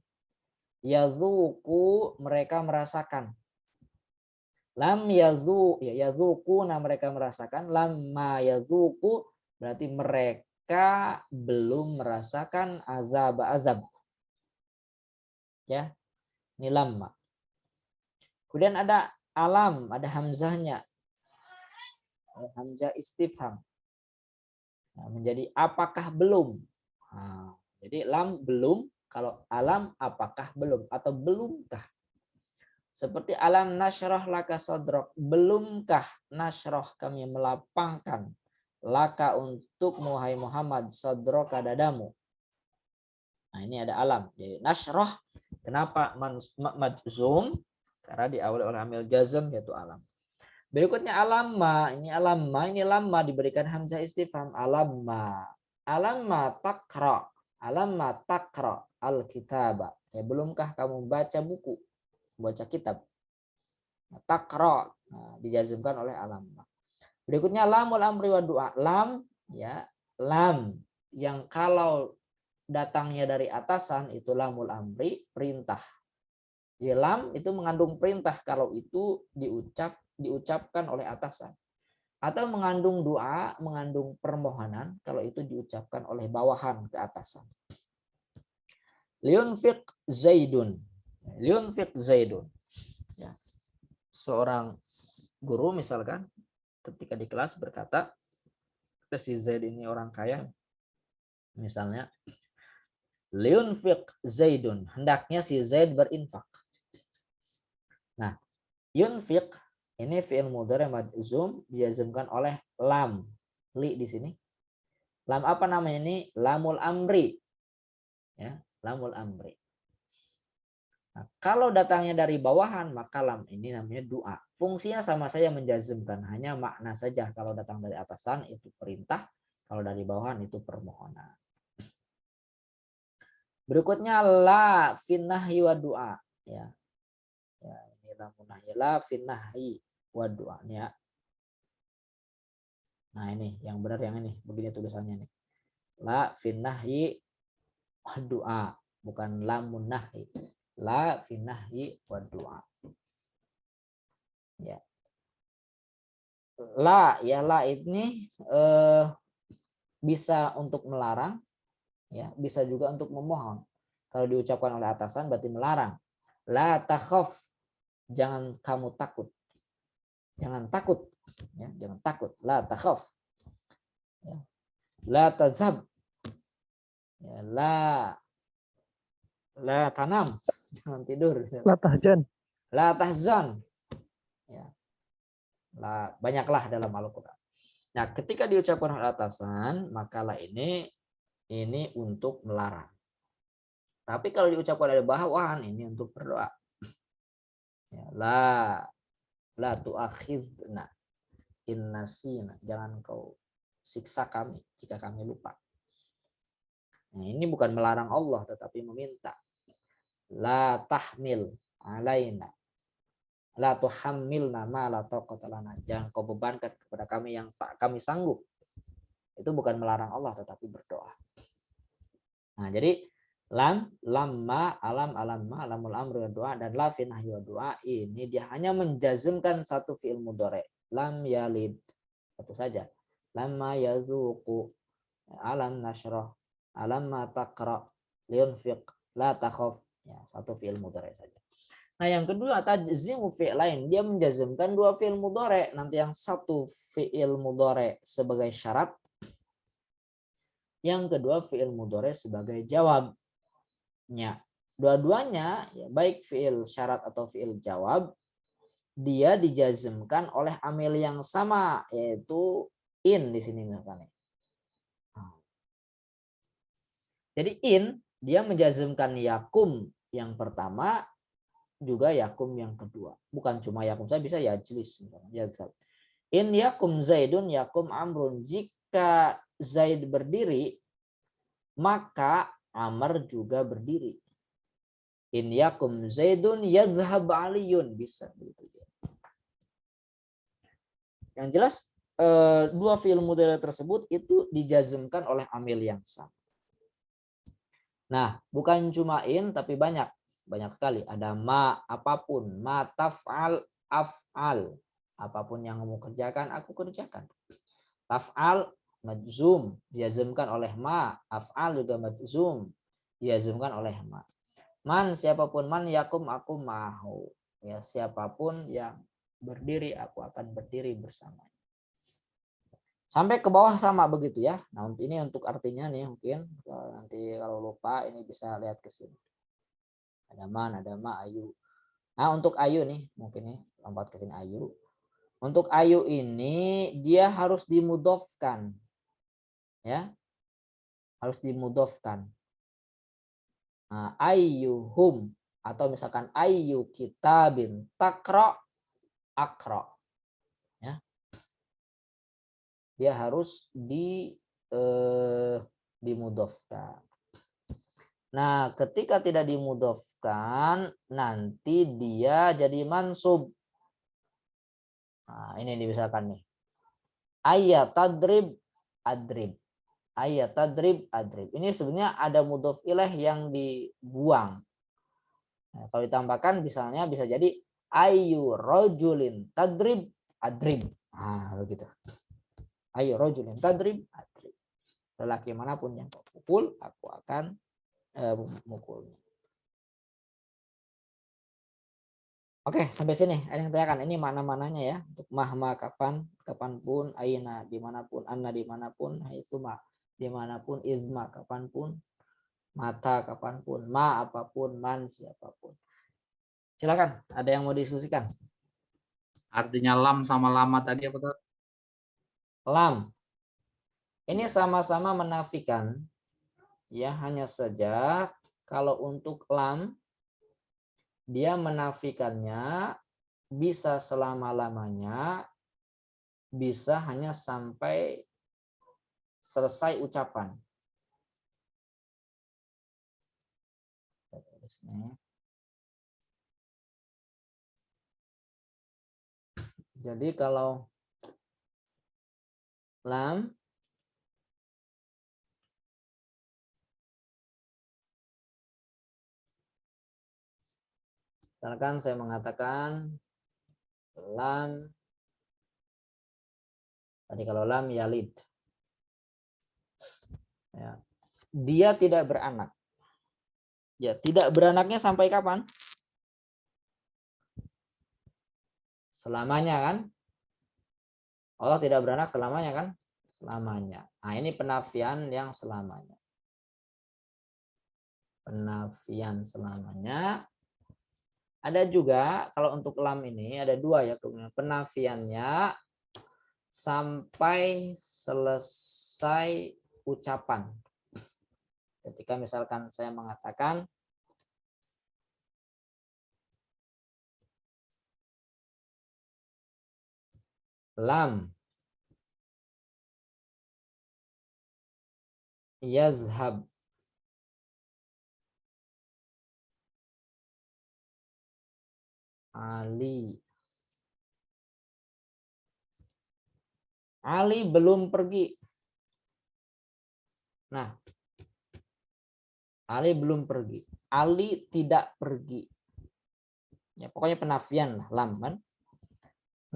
Yazuku mereka merasakan. Lam yazukuna mereka merasakan. Lamma yazuku berarti mereka belum merasakan azab. Ya, ini lamma. Kemudian ada alam, ada hamzahnya. Hamzah istifham. Nah, menjadi apakah belum. Nah, jadi lam belum, kalau alam apakah belum atau belumkah. Seperti alam nasyrah laka sadrak, belumkah nasyrah kami melapangkan laka untuk Muhai Muhammad sadroka dadamu. Nah, ini ada alam. Jadi nasyrah kenapa majzum? Karena diawali oleh amil jazm yaitu alam. Berikutnya alamma, ini lamma diberikan hamzah istifham alamma takra al-kitaba. Ya, belumkah kamu baca buku, baca kitab? Takra dijazmkan oleh alamma. Berikutnya lamul amri wa du'a. Lam ya, lam yang kalau datangnya dari atasan itu lamul amri, perintah. Di lam itu mengandung perintah kalau itu diucapkan oleh atasan. Atau mengandung doa, mengandung permohonan kalau itu diucapkan oleh bawahan ke atasan. Liunfiq Zaidun. Ya. Seorang guru misalkan ketika di kelas berkata, si Zaid ini orang kaya. Misalnya, liunfiq Zaidun. Hendaknya si Zaid berinfak. Nah, yunfiq ini fi'il mudhari' majzum dijazmkan oleh lam, li di sini. Lam apa namanya ini? Lamul amri. Ya, lamul amri. Nah, kalau datangnya dari bawahan, maka lam ini namanya doa. Fungsinya sama saja menjazmkan, hanya makna saja. Kalau datang dari atasan itu perintah, kalau dari bawahan itu permohonan. Berikutnya la finnahi wa doa. Ya, ini lamunahi la finnahi wa doa. Ya. Nah ini yang benar yang ini, begini tulisannya nih. La finnahi wa doa, bukan lamun nahi. La finnahi wa doa. Ya. La ini bisa untuk melarang, ya, bisa juga untuk memohon. Kalau diucapkan oleh atasan berarti melarang. La takhaf, jangan kamu takut. Jangan takut, ya, jangan takut. La takhaf. Ya. La tazhab. Ya, la tanam, jangan tidur. La tahjan. La tahzan. Ya. Banyaklah dalam Al-Qur'an. Nah, ketika diucapkan oleh atasan, maka la ini untuk melarang. Tapi kalau diucapkan oleh bawahan, ini untuk berdoa. Ya, la tu'akhidna in nasina, jangan kau siksa kami jika kami lupa. Nah, ini bukan melarang Allah tetapi meminta. La tahmil alaina, la tuhammilna ma la taqata lana, jangan kau bebankan kepada kami yang tak kami sanggup. Itu bukan melarang Allah tetapi berdoa. Nah, jadi lamma alamma alamul amri wa doa dan la fi nahyi wa doa ini dia hanya menjazmkan satu fi'il mudhari. Lam yalid, satu saja. Lamma yazuqu, alam nashrah, alamma taqra, liunfiq, la takhaf. Ya, satu fi'il mudhari saja. Nah, yang kedua tajzimu fi'lain, dia menjazmkan dua fi'il mudhari. Nanti yang satu fi'il mudhari sebagai syarat, yang kedua fi'il mudhari sebagai jawabnya. Dua-duanya, ya, baik fi'il syarat atau fi'il jawab, dia dijazmkan oleh amil yang sama, yaitu in di sini misalnya. Jadi in dia menjazmkan yakum yang pertama, juga yakum yang kedua. Bukan cuma yakum, saya bisa yajlis misalnya. In yakum zaidun yakum amrun, jika Zaid berdiri, maka Amr juga berdiri. In yakum Zaidun yadhhab Aliyun, bisa begitu. Yang jelas dua fi'il mudhari tersebut itu dijazmkan oleh amil yang sama. Nah, bukan cuma in tapi banyak sekali. Ada ma, apapun, ma taf'al, af'al, apapun yang kamu kerjakan aku kerjakan. Taf'al majzum dijazmkan oleh ma, af'al juga majzum dijazmkan oleh ma. Man, siapapun, man yakum aku mahu, ya, siapapun yang berdiri aku akan berdiri bersamanya. Sampai ke bawah sama begitu ya. Nah, ini untuk artinya nih, mungkin nanti kalau lupa ini bisa lihat ke sini. Ada man, ada ma, ayu. Nah, untuk ayu nih, mungkin nih lompat ke sini ayu. Untuk ayu ini dia harus dimudhofkan. Ya, harus dimudhofkan. Nah, ayyuhum, atau misalkan ayyu kitabin taqra, aqra. Ya. Dia harus dimudhofkan. Nah, ketika tidak dimudhofkan, nanti dia jadi mansub. Nah, ini misalkan nih. Ayat tadrib adrib. Ayat tadrib adrib. Ini sebenarnya ada mudhof ilaih yang dibuang. Nah, kalau ditambahkan misalnya bisa jadi ayu rajulin tadrib adrib. Nah, begitu. Ayu rajulin tadrib adrib. Lelaki manapun yang kau pukul, aku akan memukulnya. Oke, sampai sini. Ada yang tanyakan? Ini mana-mananya ya. Untuk mahma kapan, kapanpun, aina dimanapun, anna dimanapun, haitsuma dimanapun, izma kapanpun, mata kapanpun, ma apapun, man siapapun. Silakan. Ada yang mau diskusikan? Artinya lam sama lama tadi apa tuh? Lam. Ini sama-sama menafikan. Ya, hanya saja kalau untuk lam dia menafikannya bisa selama-lamanya, bisa hanya sampai selesai ucapan. Jadi kalau lam misalkan saya mengatakan lam, tadi kalau lam yalid, ya, dia tidak beranak. Ya, tidak beranaknya sampai kapan? Selamanya kan? Allah tidak beranak selamanya kan? Selamanya. Nah, ini penafian yang selamanya. Penafian selamanya. Ada juga kalau untuk lam ini ada dua ya, penafiannya sampai selesai ucapan. Ketika misalkan saya mengatakan lam yazhab Ali. Ali belum pergi. Nah, Ali belum pergi. Ali tidak pergi. Ya, pokoknya penafian lah, lam kan.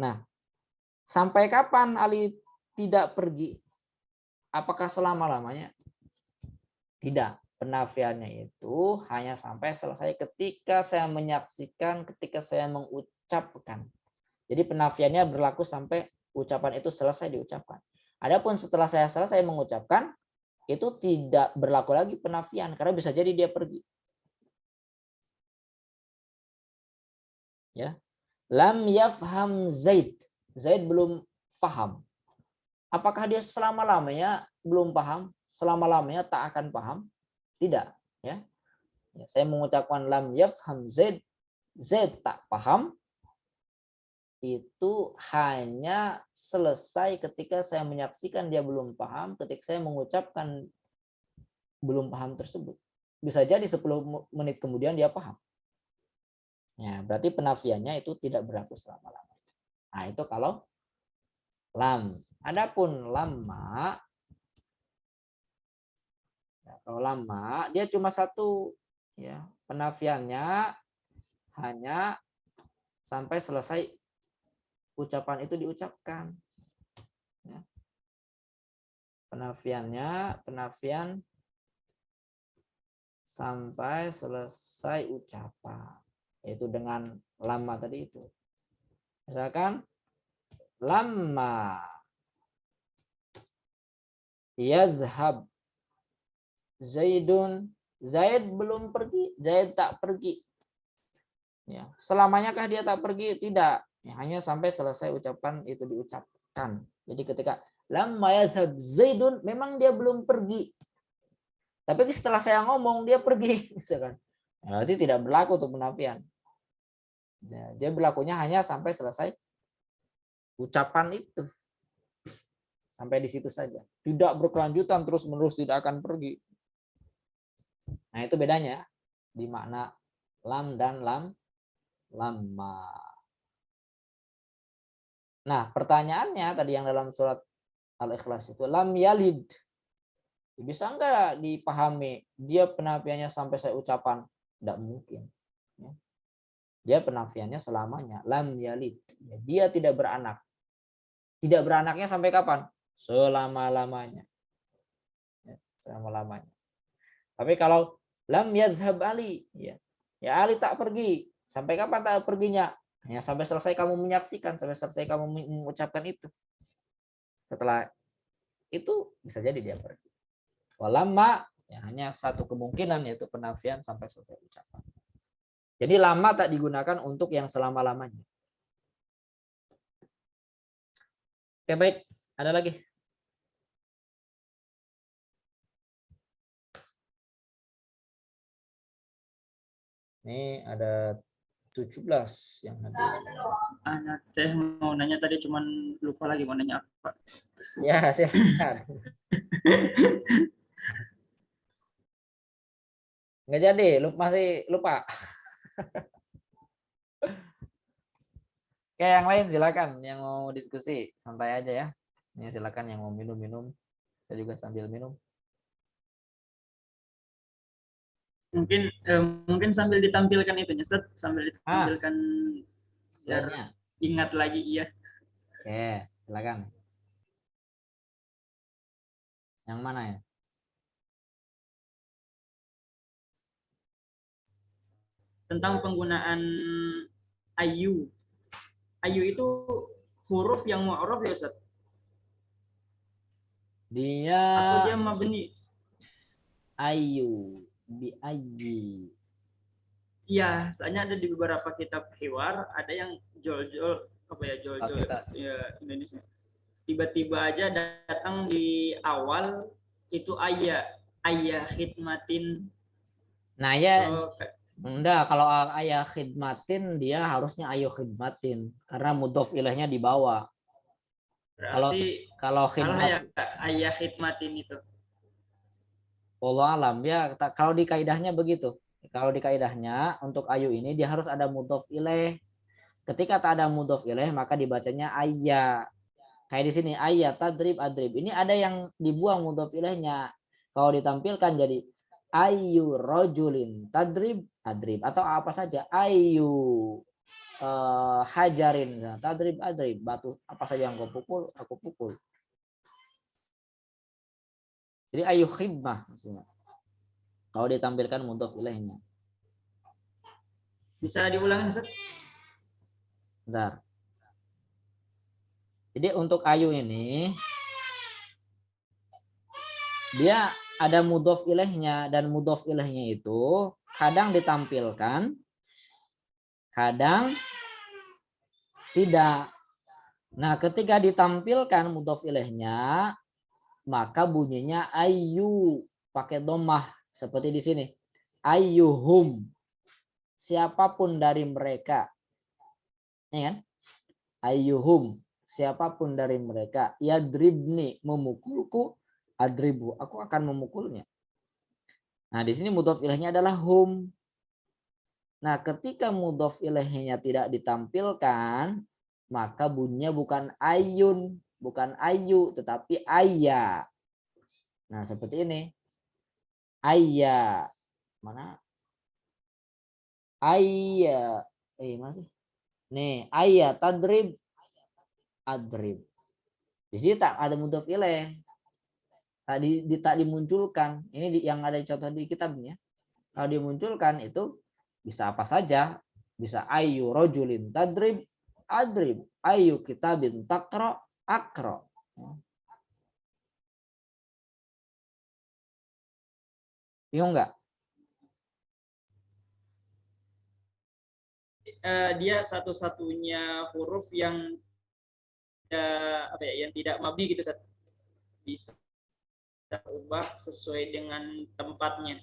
Nah, sampai kapan Ali tidak pergi? Apakah selama-lamanya? Tidak. Penafiannya itu hanya sampai selesai ketika saya menyaksikan, ketika saya mengucapkan. Jadi penafiannya berlaku sampai ucapan itu selesai diucapkan. Adapun setelah saya selesai mengucapkan, itu tidak berlaku lagi penafian karena bisa jadi dia pergi. Ya. Lam yafham Zaid. Zaid belum paham. Apakah dia selama-lamanya belum paham? Selama-lamanya tak akan paham? Tidak, ya. Saya mengucapkan lam yafham Zaid, Zaid tak paham, itu hanya selesai ketika saya menyaksikan dia belum paham, ketika saya mengucapkan belum paham tersebut. Bisa jadi 10 menit kemudian dia paham. Ya, berarti penafiannya itu tidak berlaku selama-lamanya. Nah, itu kalau lam. Adapun lama, ya, kalau lama dia cuma satu, ya, penafiannya hanya sampai selesai ucapan itu diucapkan. Ya. Penafian sampai selesai ucapan, yaitu dengan lama tadi itu. Misalkan lama yazhab Zaidun, Zaid belum pergi, Zaid tak pergi. Ya, selamanyakah dia tak pergi? Tidak. Ya, hanya sampai selesai ucapan itu diucapkan. Jadi ketika lama yazhab Zaidun, memang dia belum pergi. Tapi setelah saya ngomong dia pergi, misalkan. Berarti tidak berlaku untuk penafian. Ya, dia berlakunya hanya sampai selesai ucapan itu. Sampai di situ saja. Tidak berkelanjutan terus-menerus, tidak akan pergi. Nah, itu bedanya di makna lam dan lama. Nah, pertanyaannya tadi yang dalam surat Al-Ikhlas itu lam yalid. Bisa enggak dipahami dia penafiannya sampai saya ucapan? Tidak mungkin. Dia penafiannya selamanya. Lam yalid. Dia tidak beranak. Tidak beranaknya sampai kapan? Selama-lamanya. Selama-lamanya. Tapi kalau lam yazhab Ali, ya Ali tak pergi. Sampai kapan tak perginya? Hanya sampai selesai kamu menyaksikan, sampai selesai kamu mengucapkan itu. Setelah itu bisa jadi dia pergi. Walama, ya hanya satu kemungkinan, yaitu penafian sampai selesai ucapan. Jadi lama tak digunakan untuk yang selama-lamanya. Oke, baik. Ada lagi? Ini ada 17 yang hadir. Anak teh mau nanya tadi cuman lupa lagi mau nanya apa. Ya, silakan. Nggak jadi, masih lupa. Oke, yang lain silakan yang mau diskusi, santai aja ya. Ini silakan yang mau minum-minum. Saya juga sambil minum. Mungkin sambil ditampilkan itu Ustaz, sambil ditampilkan biar Slide-nya. ingat lagi iya. Oke, silakan. Yang mana ya? Tentang penggunaan ayu. Ayu itu huruf yang mu'arraf ya Ustaz? Dia Atau dia mabni? ayu bi ayi. Iya, soalnya ada di beberapa kitab hiwar ada yang jol-jol apa ya jol-jol ya Indonesia. Tiba-tiba aja datang di awal itu ayah khidmatin. Nah, ya So, enggak, kalau ayah khidmatin dia harusnya ayo khidmatin karena mudhof ilahnya di bawah. berarti Kalau salah ya khidmat ayah khidmatin itu. Allah alam ya, kalau di kaidahnya begitu. Kalau di kaidahnya untuk ayu ini dia harus ada mudhof ilaih. Ketika tak ada mudhof ilaih maka dibacanya ayya. Kayak di sini ayat tadrib adrib. Ini ada yang dibuang mudhof ilaihnya. Kalau ditampilkan jadi ayu rojulin tadrib adrib atau apa saja ayu hajarin tadrib adrib, batu apa saja yang kau pukul aku pukul. Jadi ayu khidmah maksudnya. Kalau ditampilkan mudhof ilaihnya. Bisa diulangi Ustaz? Bentar. Jadi untuk ayu ini dia ada mudhof ilaihnya dan mudhof ilaihnya itu kadang ditampilkan, kadang tidak. Nah, ketika ditampilkan mudhof ilaihnya maka bunyinya ayu pakai dhammah seperti di sini. Ayyuhum, siapapun dari mereka. Ya kan? Ayyuhum, siapapun dari mereka, yadribni, memukulku, adribu, aku akan memukulnya. Nah, di sini mudhof ilaihnya adalah hum. Nah, ketika mudhof ilaihnya tidak ditampilkan, maka bunyinya bukan ayun, bukan ayu, tetapi ayya. Nah, seperti ini. Ayya. Mana? Ayya. Mana sih? Nih, ayya tadrib adrib. Di sini tak ada mudhof ilaih. Tak dimunculkan. Ini yang ada di contoh di kitabnya. Kalau dimunculkan itu bisa apa saja. Bisa ayu rojulin tadrib adrib. Ayu kitabin takro akro. Bingung nggak? Dia satu-satunya huruf yang apa ya, yang tidak mabni gitu Ustaz. Bisa ubah sesuai dengan tempatnya.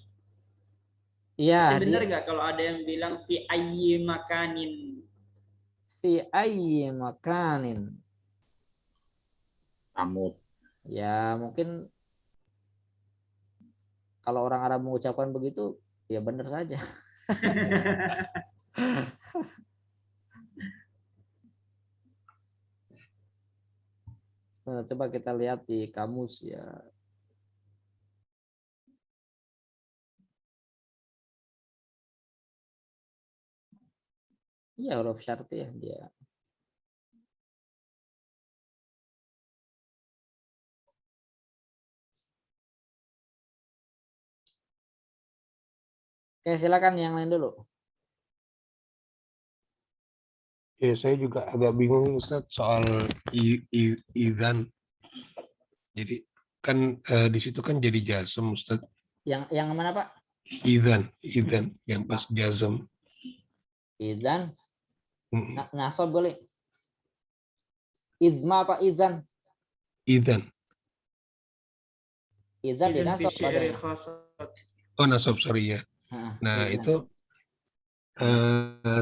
Iya. Benar nggak kalau ada yang bilang fi ayyi makanin? Fi ayyi makanin. Amud. Ya mungkin kalau orang Arab mengucapkan begitu ya benar saja. Nah, coba kita lihat di kamus ya. Iya, huruf syarti ya dia. Oke, silakan yang lain dulu. Ya, saya juga agak bingung Ustaz soal idzan. Jadi kan di situ kan jadi jazm Ustaz. Yang mana Pak? Idzan yang pas jazm. Idzan. Nasab boleh. Izma apa idzan? Idzan. Idzan di nasab pada. Oh, nasab, sorry ya. Nah, itu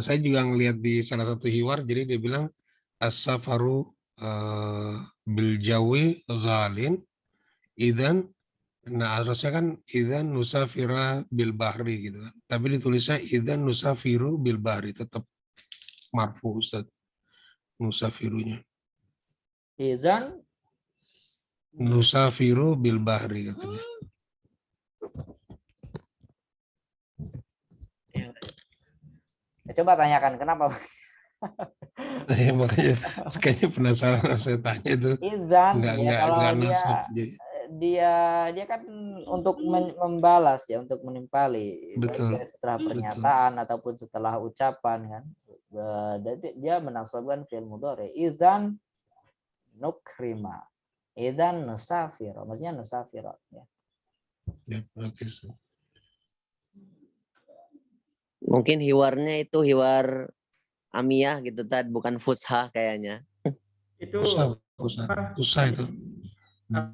Saya juga ngelihat di salah satu hiwar, jadi dia bilang as-safaru bil jawi ghalin idan. Nah, harusnya kan idan nusafira bil bahri gitu kan. Tapi ditulisnya idan nusafiru bil bahri, tetap marfu Ustaz. Nusafirunya. Izan Nusafiru bil bahri katanya. coba tanyakan kenapa. Makanya kayaknya penasaran saya tanya itu. Izan ya kalau Enggak dia nasab. Jadi, dia dia kan untuk membalas ya, untuk menimpali baik betul. dari setelah Betul. pernyataan ataupun setelah ucapan kan. Jadi dia menasabkan fi'il mudhari izan nukrima, izan nusafir, maksudnya nusafir ya. Ya, oke. Mungkin hiwarnya itu hiwar amiyah gitu Tad, bukan fusha kayaknya. Itu Susah itu.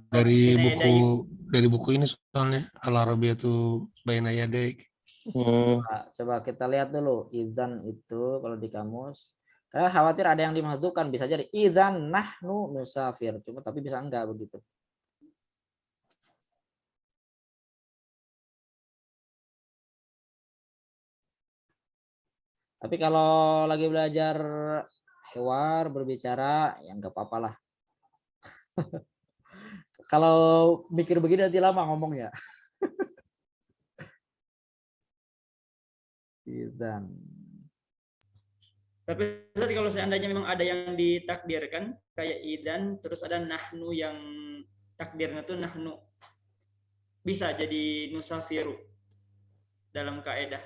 Dari buku ini soalnya Al-Arabiyatu Baina Yadaik. Coba kita lihat dulu izan itu kalau di kamus. Saya khawatir ada yang dimasukkan, bisa jadi izan nahnu nusafir, cuma tapi bisa enggak begitu. Tapi kalau lagi belajar hewar berbicara ya enggak apa-apa lah. Kalau mikir begini nanti lama ngomongnya. Izan. Tapi Ustaz, kalau seandainya memang ada yang ditakdirkan kayak idan, terus ada nahnu yang takdirnya tuh nahnu, bisa jadi nusafiru dalam kaidah.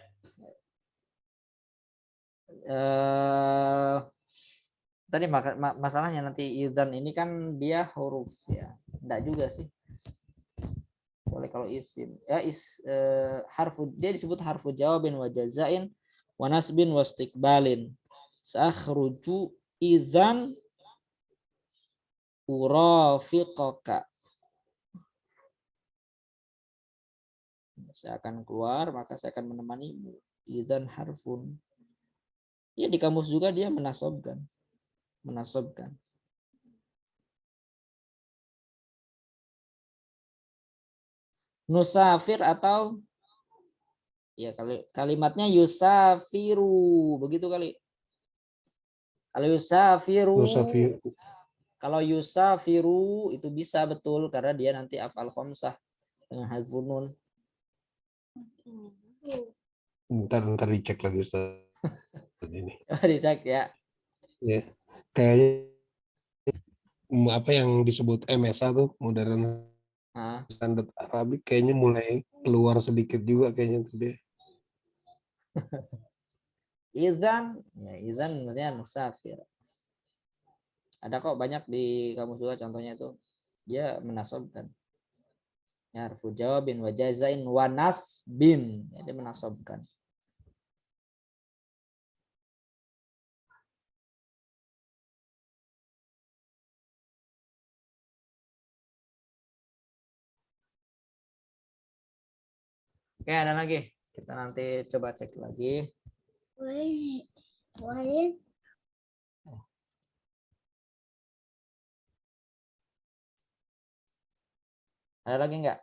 Tadi masalahnya nanti idzan ini kan dia huruf ya, enggak juga sih. Boleh kalau isim ya harfu, dia disebut harfu jawabin wa jazain wa nasbin wa istiqbalin. Sakhruju idzan urafiqaka. Saya akan keluar maka saya akan menemanimu. Idzan harfun. Ya di kamus juga dia menasabkan. Nusafir atau ya kalimatnya yusafiru begitu kali. Kalau yusafiru, kalau yusafiru itu bisa betul karena dia nanti afal khamsah dengan hadzfun nun. Ntar dicek lagi Ustaz. Ini. Dicek ya. Ya. Kayaknya apa yang disebut MSA tuh modern standar Arabik kayaknya mulai keluar sedikit juga kayaknya tuh dia. Izan, ya izan maksudnya musafir. Ada kok banyak di kamus juga contohnya itu dia menasabkan. Ya harfu jawabin wa jazain wa nasbin, ya, dia menasabkan. Oke, ada lagi. Kita nanti coba cek lagi. Ada lagi enggak?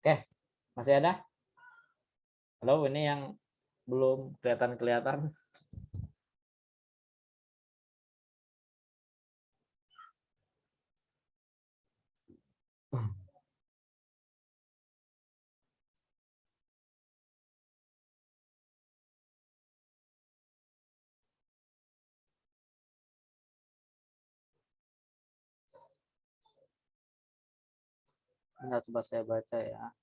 Oke, masih ada? Halo, ini yang belum kelihatan. Enggak, coba saya baca ya.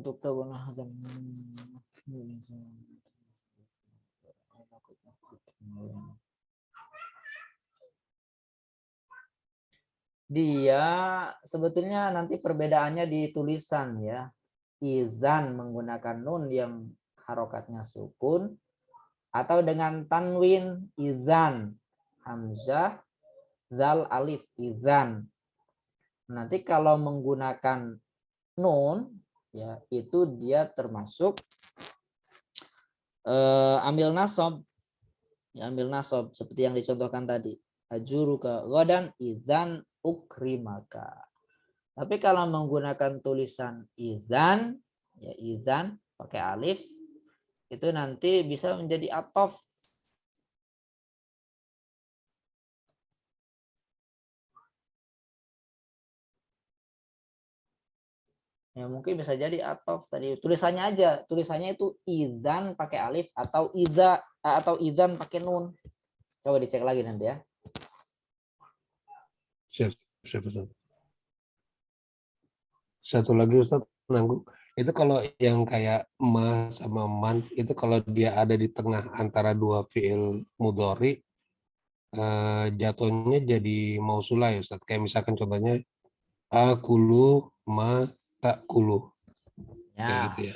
untuk tawalah dan dia sebetulnya nanti perbedaannya di tulisan ya. Izan menggunakan nun yang harokatnya sukun atau dengan tanwin izan hamzah zal alif izan. Nanti kalau menggunakan nun ya itu dia termasuk ambil nasab. Ya, ambil nasab seperti yang dicontohkan tadi. Ajuruka ghadan idzan ukrimaka. Tapi kalau menggunakan tulisan idzan, ya idzan pakai alif, itu nanti bisa menjadi atof. Ya mungkin bisa jadi atof tadi tulisannya aja, tulisannya itu idzan pakai alif atau idzan pakai nun. Coba dicek lagi nanti ya. Siap, Ustaz. Satu lagi Ustaz, Nanggung. Itu kalau yang kayak ma sama man, itu kalau dia ada di tengah antara dua fiil mudhari, jatuhnya jadi mausulah ya Ustaz. Kayak misalkan contohnya akulu ma takulu. Kayak Ya, gitu ya.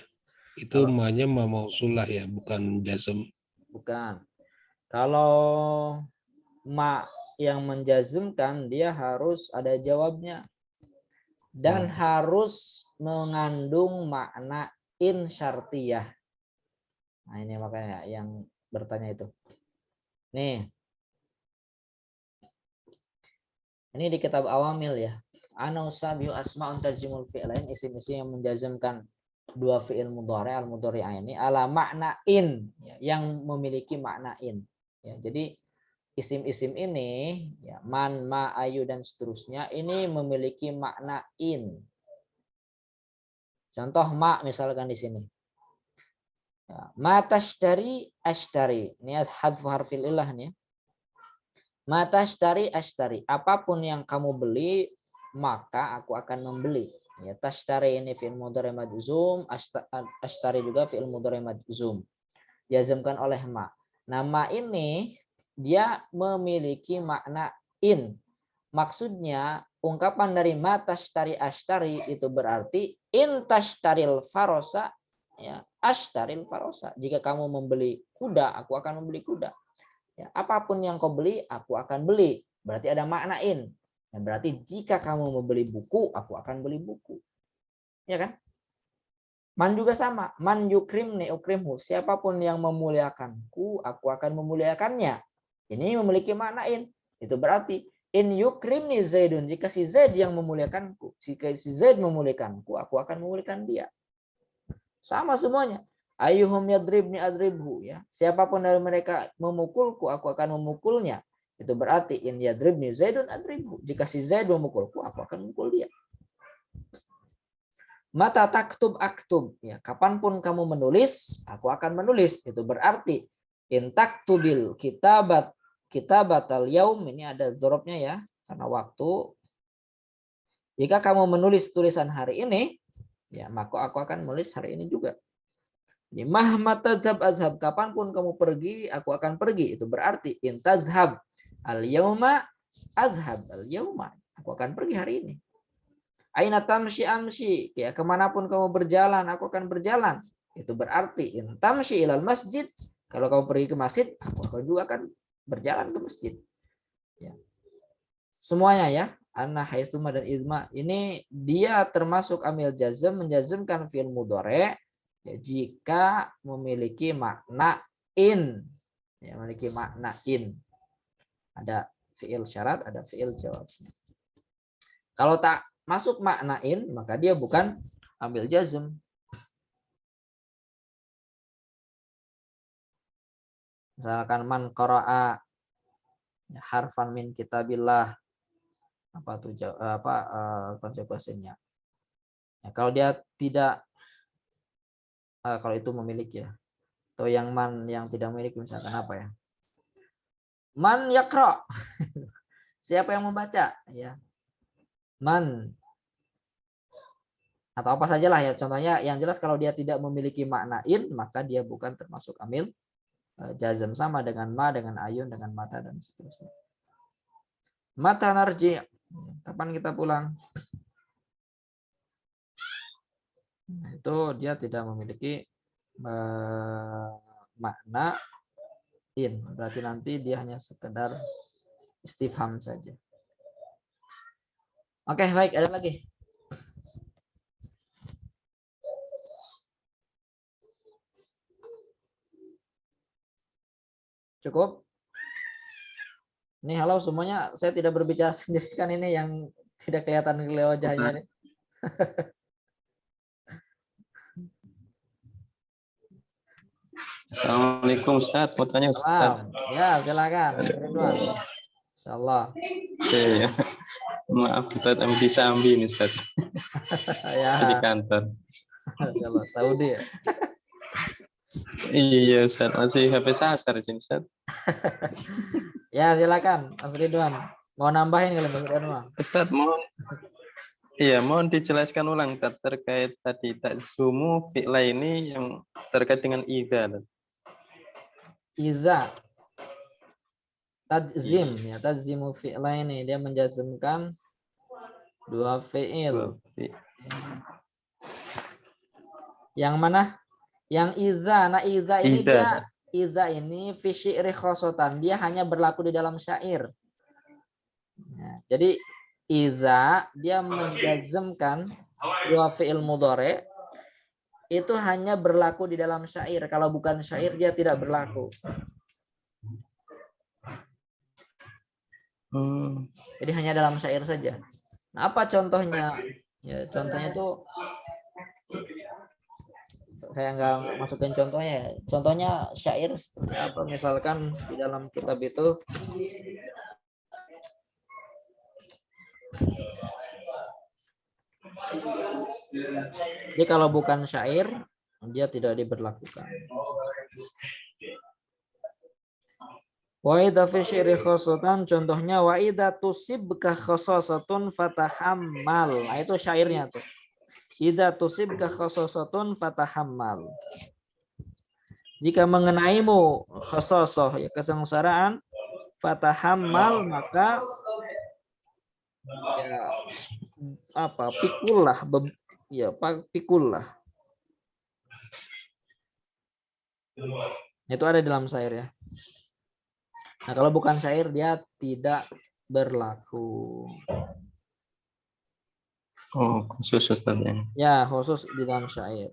Itu kalau ma-nya ma mausulah ya, bukan jazm. bukan. Kalau ma yang menjazmkan dia harus ada jawabnya. Dan harus mengandung makna in syartiyah. Nah ini makanya yang bertanya itu. Nih. Ini di kitab Awamil ya. Ana usabiu asma'un tajzimul fi'lain, isim-isim yang menjazmkan dua fi'il mudhari al-mudhari'aini ala makna in ya, yang memiliki makna in. Ya, jadi isim-isim ini ya, man, ma, ayu dan seterusnya ini memiliki makna in. Contoh ma misalkan di sini. Ya, ma tashtari ashtari. Ini hadfu harfil ilah nih. Ma tashtari ashtari. Apapun yang kamu beli maka aku akan membeli. Ya, tashtari ini fi'il mudhari majzum, ashtari juga fi'il mudhari majzum. Jazmkan oleh ma. Nama ini dia memiliki makna in. Maksudnya ungkapan dari ma tashtari ashtari itu berarti in tashtaril farosa ya ashtaril farosa. Jika kamu membeli kuda, aku akan membeli kuda. Ya, apapun yang kau beli, aku akan beli. Berarti ada makna in. Ya, berarti jika kamu membeli buku, aku akan beli buku. Ya kan? Man juga sama. Man yukrimni ukrimhu. Siapapun yang memuliakanku, aku akan memuliakannya. Ini memiliki makna in. Itu berarti in yukrimni Zaidun. Jika si Zaid yang memuliakanku, jika si Zaid memuliakanku, aku akan memuliakan dia. Sama semuanya. Ayyuhum yadribni adribhu ya. Siapapun dari mereka memukulku, aku akan memukulnya. Itu berarti in yadribni Zaidun adribhu. Jika si Zaid memukulku, aku akan memukul dia. Mata taktub aktub ya. Kapanpun kamu menulis, aku akan menulis. Itu berarti in taktubil kitabatal yaum, ini ada dzarofnya ya karena waktu. Jika kamu menulis tulisan hari ini, ya maka aku akan menulis hari ini juga. Jadi mahma tadhab azhab, kapanpun kamu pergi, aku akan pergi. Itu berarti in tadhab al yauma azhab al yauma, aku akan pergi hari ini. Aina tamshi amshi, ya kemanapun kamu berjalan, aku akan berjalan. Itu berarti in tamshi ilal masjid, kalau kamu pergi ke masjid, aku juga akan berjalan ke masjid. Ya. Semuanya ya, anna haitsuma dan idma ini dia termasuk amil jazm, menjazmkan fi'il mudhari ya, jika memiliki makna in. Ya, memiliki makna in. Ada fi'il syarat, ada fi'il jawab. Kalau tak masuk makna in, maka dia bukan ambil jazm. Misalkan man qara'a harfan min kitabillah, apa tuh konsekuensinya? Ya, kalau dia tidak, kalau itu memiliki ya, atau yang man yang tidak memiliki misalkan apa ya? Man yaqra. Siapa yang membaca? Ya. Man atau apa sajalah ya, contohnya yang jelas kalau dia tidak memiliki makna in, maka dia bukan termasuk amil jazm, sama dengan ma, dengan ayun, dengan mata, dan seterusnya. Mata narji, kapan kita pulang? Nah, itu dia tidak memiliki makna in, berarti nanti dia hanya sekedar istifham saja. Oke, baik, ada lagi? Cukup? Ini halo semuanya, saya tidak berbicara sendiri kan, ini yang tidak kelihatan wajahnya nih. Assalamualaikum Ustaz, mau tanya Ustaz. Salam. Ya, silakan. Ridwan. Insyaallah. Iya. Maaf Ustaz, bisa ambil ini Ustaz. Ya. Di kantor. Insyaallah, Saudi ya. Iya Ustaz, masih HP sasar sini Ustaz. Ya, silakan Mas Ridwan. Mau nambahin kalau Mas Ridwan? Ustaz, mohon dijelaskan ulang terkait tadi takzumu fi'la ini yang terkait dengan idza. Iza. Tajzim ya, tajzimu fi'laini, dia menjazmkan dua fi'il. Yang mana? Yang iza. Nah, iza ini iza ini fi syi'ri khosotan, dia hanya berlaku di dalam syair. Nah, jadi iza dia menjazmkan dua fi'il mudhari, itu hanya berlaku di dalam syair. Kalau bukan syair dia tidak berlaku. Jadi hanya dalam syair saja. Nah, apa contohnya? Ya, contohnya itu saya nggak masukin contohnya. Contohnya syair seperti apa? Misalkan di dalam kitab itu jadi kalau bukan syair dia tidak diberlakukan. Wa idza fi syi'ri khasatan, contohnya wa idza tusibka khasasatun fatahammal. Nah, itu syairnya tuh. Idza tusibka khasasatun fatahammal. Jika mengenaimu khasasah, ya kesengsaraan, fatahammal, maka ya apa? Pikullah, ya pikullah. Itu ada dalam syair ya. Nah, kalau bukan syair dia tidak berlaku. Oh, khusus Ustaz ya. Ya, khusus di dalam syair.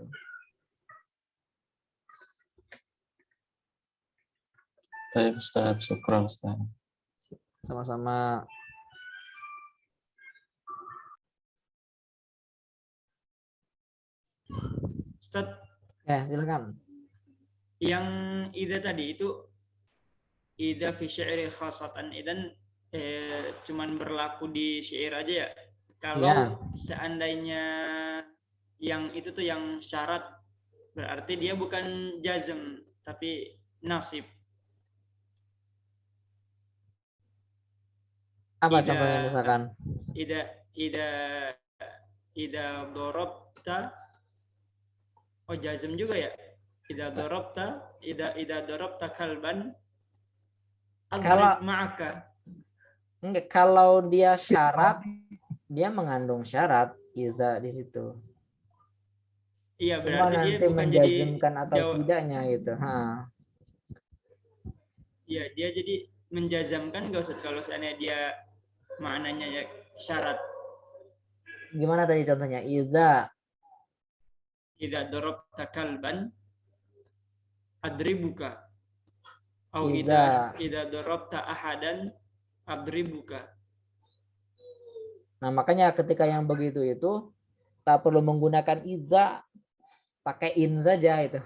Baik Ustaz, syukran Ustaz. Sama-sama. Ustaz, Ya, silakan. yang ida tadi itu ida fi syairi khasatan, idan cuman berlaku di syair aja ya. Kalau Ya. seandainya yang itu tuh yang syarat, berarti dia bukan jazm tapi nasib. Apa contohnya misalkan? Ida dorobta, oh jazm juga ya. Ida dorobta kalban Kalau ma'aka. enggak, kalau dia syarat, dia mengandung syarat iza di situ. Iya, Cuma berarti dia nanti bukan menjazmkan jadi atau tidaknya gitu. Iya, dia jadi menjazamkan enggak Ustaz kalau seandainya dia maknanya ya syarat. Gimana tadi contohnya? Idza darabta kalban adribuka. Atau idza darabta ahadan adribuka. Nah, makanya ketika yang begitu itu tak perlu menggunakan idza, pakai in saja itu.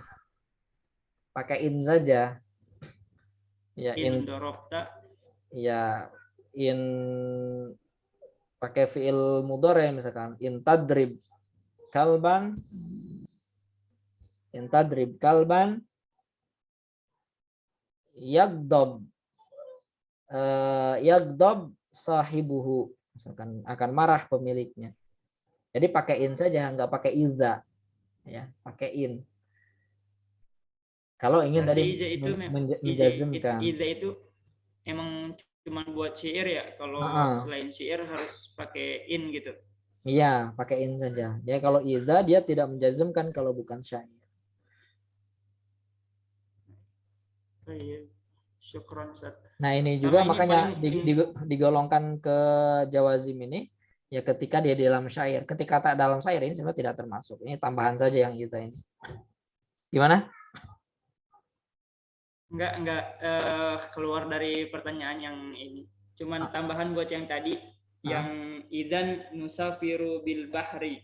Pakai in saja. Ya, in darabta. Ya, in pakai fiil mudhari misalkan in tadrib kalban yagdob sahibuhu, misalkan akan marah pemiliknya. Jadi pakai in saja, nggak pakai iza. Ya, pakai in. Kalau ingin Berarti tadi iza itu menjazmkan. iza itu emang cuma buat syair ya. Kalau selain syair harus pakai in gitu. Iya, pakai in saja. Ya kalau iza dia tidak menjazmkan kalau bukan syair. Oh, iya. Syukron, Ustaz. Nah ini Sama juga ini makanya paling digolongkan ke jawazim ini ya ketika dia di dalam syair. Ketika tak dalam syair ini sebenarnya tidak termasuk. Ini tambahan saja yang kita ini. Gimana? Enggak keluar dari pertanyaan yang ini. Cuman tambahan buat yang tadi yang idzan nusafiru bil bahri.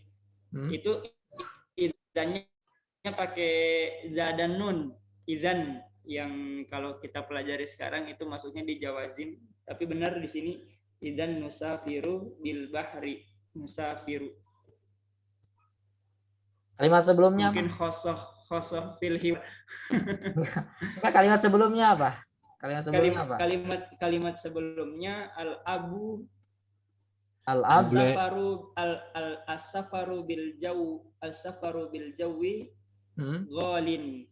Itu idzannya pakai za dan nun. Idzan yang kalau kita pelajari sekarang itu masuknya di jawazim, tapi benar di sini idzan nusafiru bil bahri. Nusafiru. Kalimat sebelumnya mungkin khosoh fil hiwar. Kalimat sebelumnya apa? Kalimat sebelumnya al-abu al-safaru bil jawi ghalin.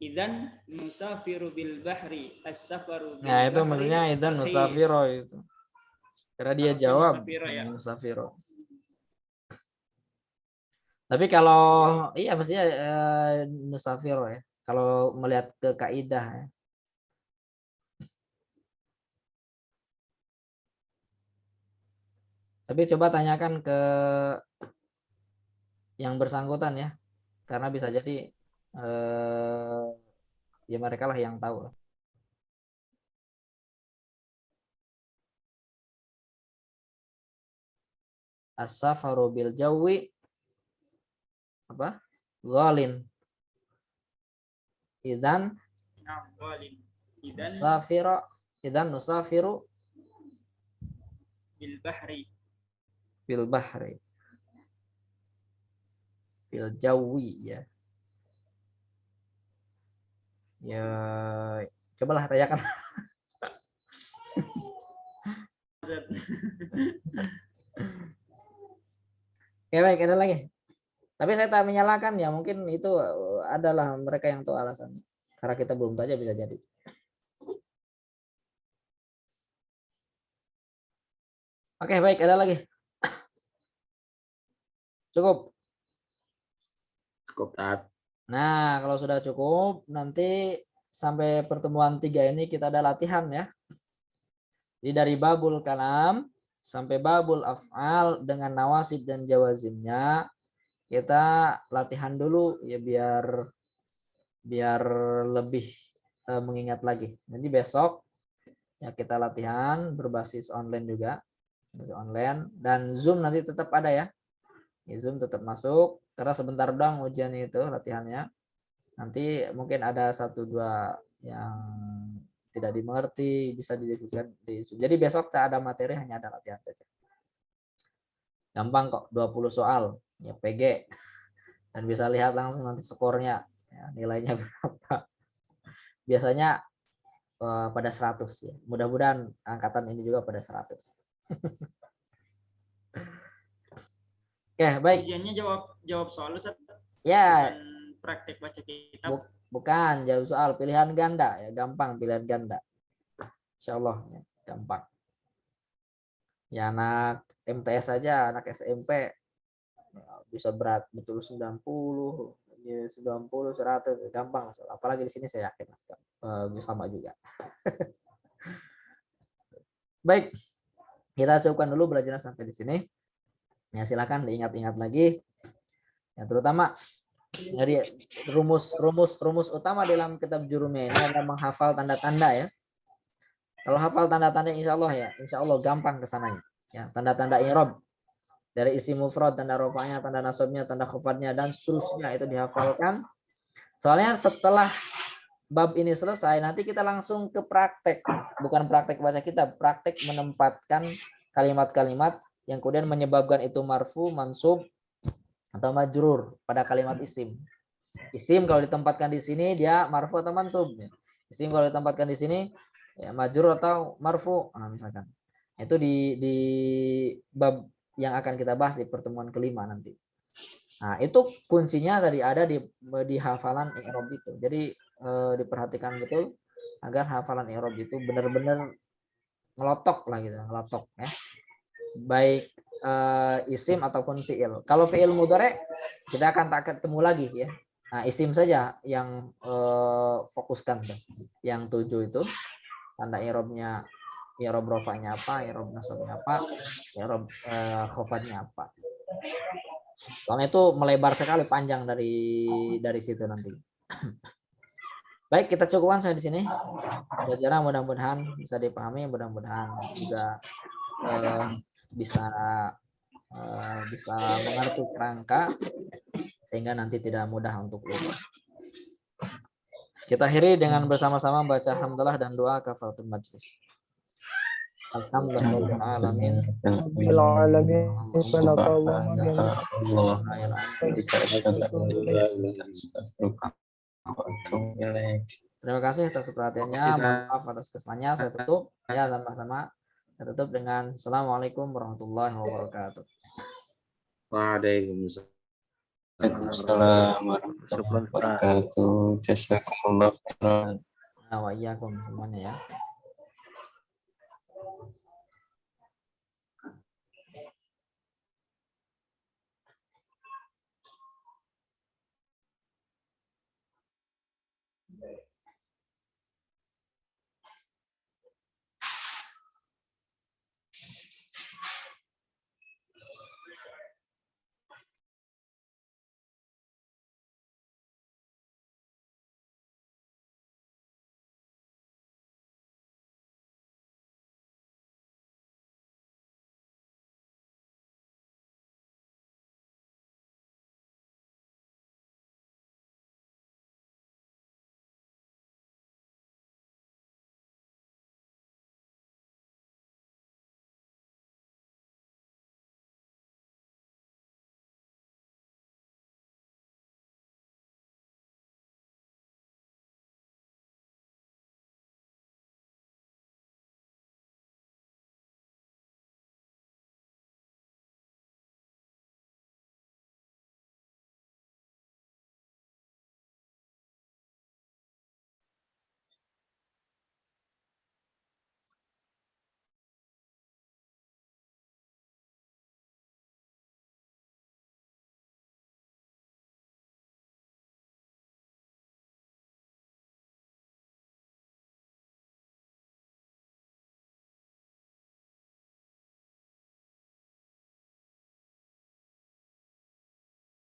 Idzan nusafiru bil bahri as-safaru bil bahri. Nah, itu maksudnya idzan nusafiru itu. Karena dia jawab nusafiro. Tapi kalau iya mestinya nusafiro ya. Kalau melihat ke kaidah ya. Tapi coba tanyakan ke yang bersangkutan ya. Karena bisa jadi ya mereka lah yang tahu. As-safaru bil jawi apa? Ghalin. Idzan nusafiru bil bahri. Bil jawi ya. Ya, cobalah tanyakan. Oke, baik, ada lagi. Tapi saya tak menyalahkan ya, mungkin itu adalah mereka yang tahu alasan. Karena kita belum tahu aja bisa jadi. Oke, baik, ada lagi. Cukup. Cukup, Tat. Nah, kalau sudah cukup, nanti sampai pertemuan 3 ini kita ada latihan ya. Jadi dari babul kalam sampai babul af'al dengan nawasib dan jawazimnya kita latihan dulu ya biar lebih mengingat lagi. Nanti besok ya kita latihan berbasis online juga, online dan Zoom nanti tetap ada ya. Zoom tetap masuk karena sebentar doang ujian itu latihannya. Nanti mungkin ada 1-2 yang tidak dimengerti bisa didiskusikan di Zoom. Jadi besok tak ada materi, hanya ada latihan saja. Gampang kok, 20 soal ya PG dan bisa lihat langsung nanti skornya ya, nilainya berapa. Biasanya pada 100 ya. Mudah-mudahan angkatan ini juga pada 100. Oke, baik. Ujiannya jawab soal Ustaz. Ya. Bukan praktek baca kitab. Bukan jawab soal, pilihan ganda ya, gampang pilihan ganda. Insyaallah ya, gampang. Ya anak MTS saja, anak SMP bisa berat betul 90, 90, 100 gampang. Apalagi di sini saya yakin sama juga. Baik, kita cukupkan dulu belajarnya sampai di sini. Ya silakan diingat-ingat lagi. Ya terutama dari rumus utama dalam kitab Jurumiyah ini adalah menghafal tanda-tanda ya. Kalau hafal tanda-tanda insya Allah gampang kesananya. Ya, tanda-tanda i'rab dari isim mufrad, tanda rofanya, tanda nasabnya, tanda khafadnya dan seterusnya itu dihafalkan. Soalnya setelah bab ini selesai nanti kita langsung ke praktek, bukan praktek baca kitab, praktek menempatkan kalimat-kalimat yang kemudian menyebabkan itu marfu, mansub atau majrur pada kalimat isim. Isim kalau ditempatkan di sini dia marfu atau mansub. Isim kalau ditempatkan di sini ya majrur atau marfu. Nah, misalkan. Itu di bab yang akan kita bahas di pertemuan kelima nanti. Nah, itu kuncinya tadi ada di hafalan i'rab itu. Jadi diperhatikan betul agar hafalan i'rab itu benar-benar ngelotok lah gitu, ngelotok ya. Baik isim ataupun fiil. Kalau fiil mudhari kita akan tak ketemu lagi ya. Nah, isim saja yang fokuskan tuh. Yang 7 itu tanda i'rabnya, i'rab rafa'nya apa, i'rab nasabnya apa, i'rab khafadnya apa. Soalnya itu melebar sekali, panjang dari situ nanti. Baik, kita cukupkan saya di sini. Pelajaran mudah-mudahan bisa dipahami, mudah-mudahan juga bisa mengerti kerangka sehingga nanti tidak mudah untuk lupa. Kita akhiri dengan bersama-sama baca hamdalah dan doa kafaratul majlis. Alhamdulillah alamin. Terima kasih atas perhatiannya. Maaf atas kesalahannya. Saya tutup. Ya, sama-sama. Saya tutup dengan Assalamualaikum warahmatullahi wabarakatuh. Waalaikumsalam. Assalamualaikum warahmatullahi wabarakatuh. Jazakumullah khairan. Wa iyyakum semuanya ya.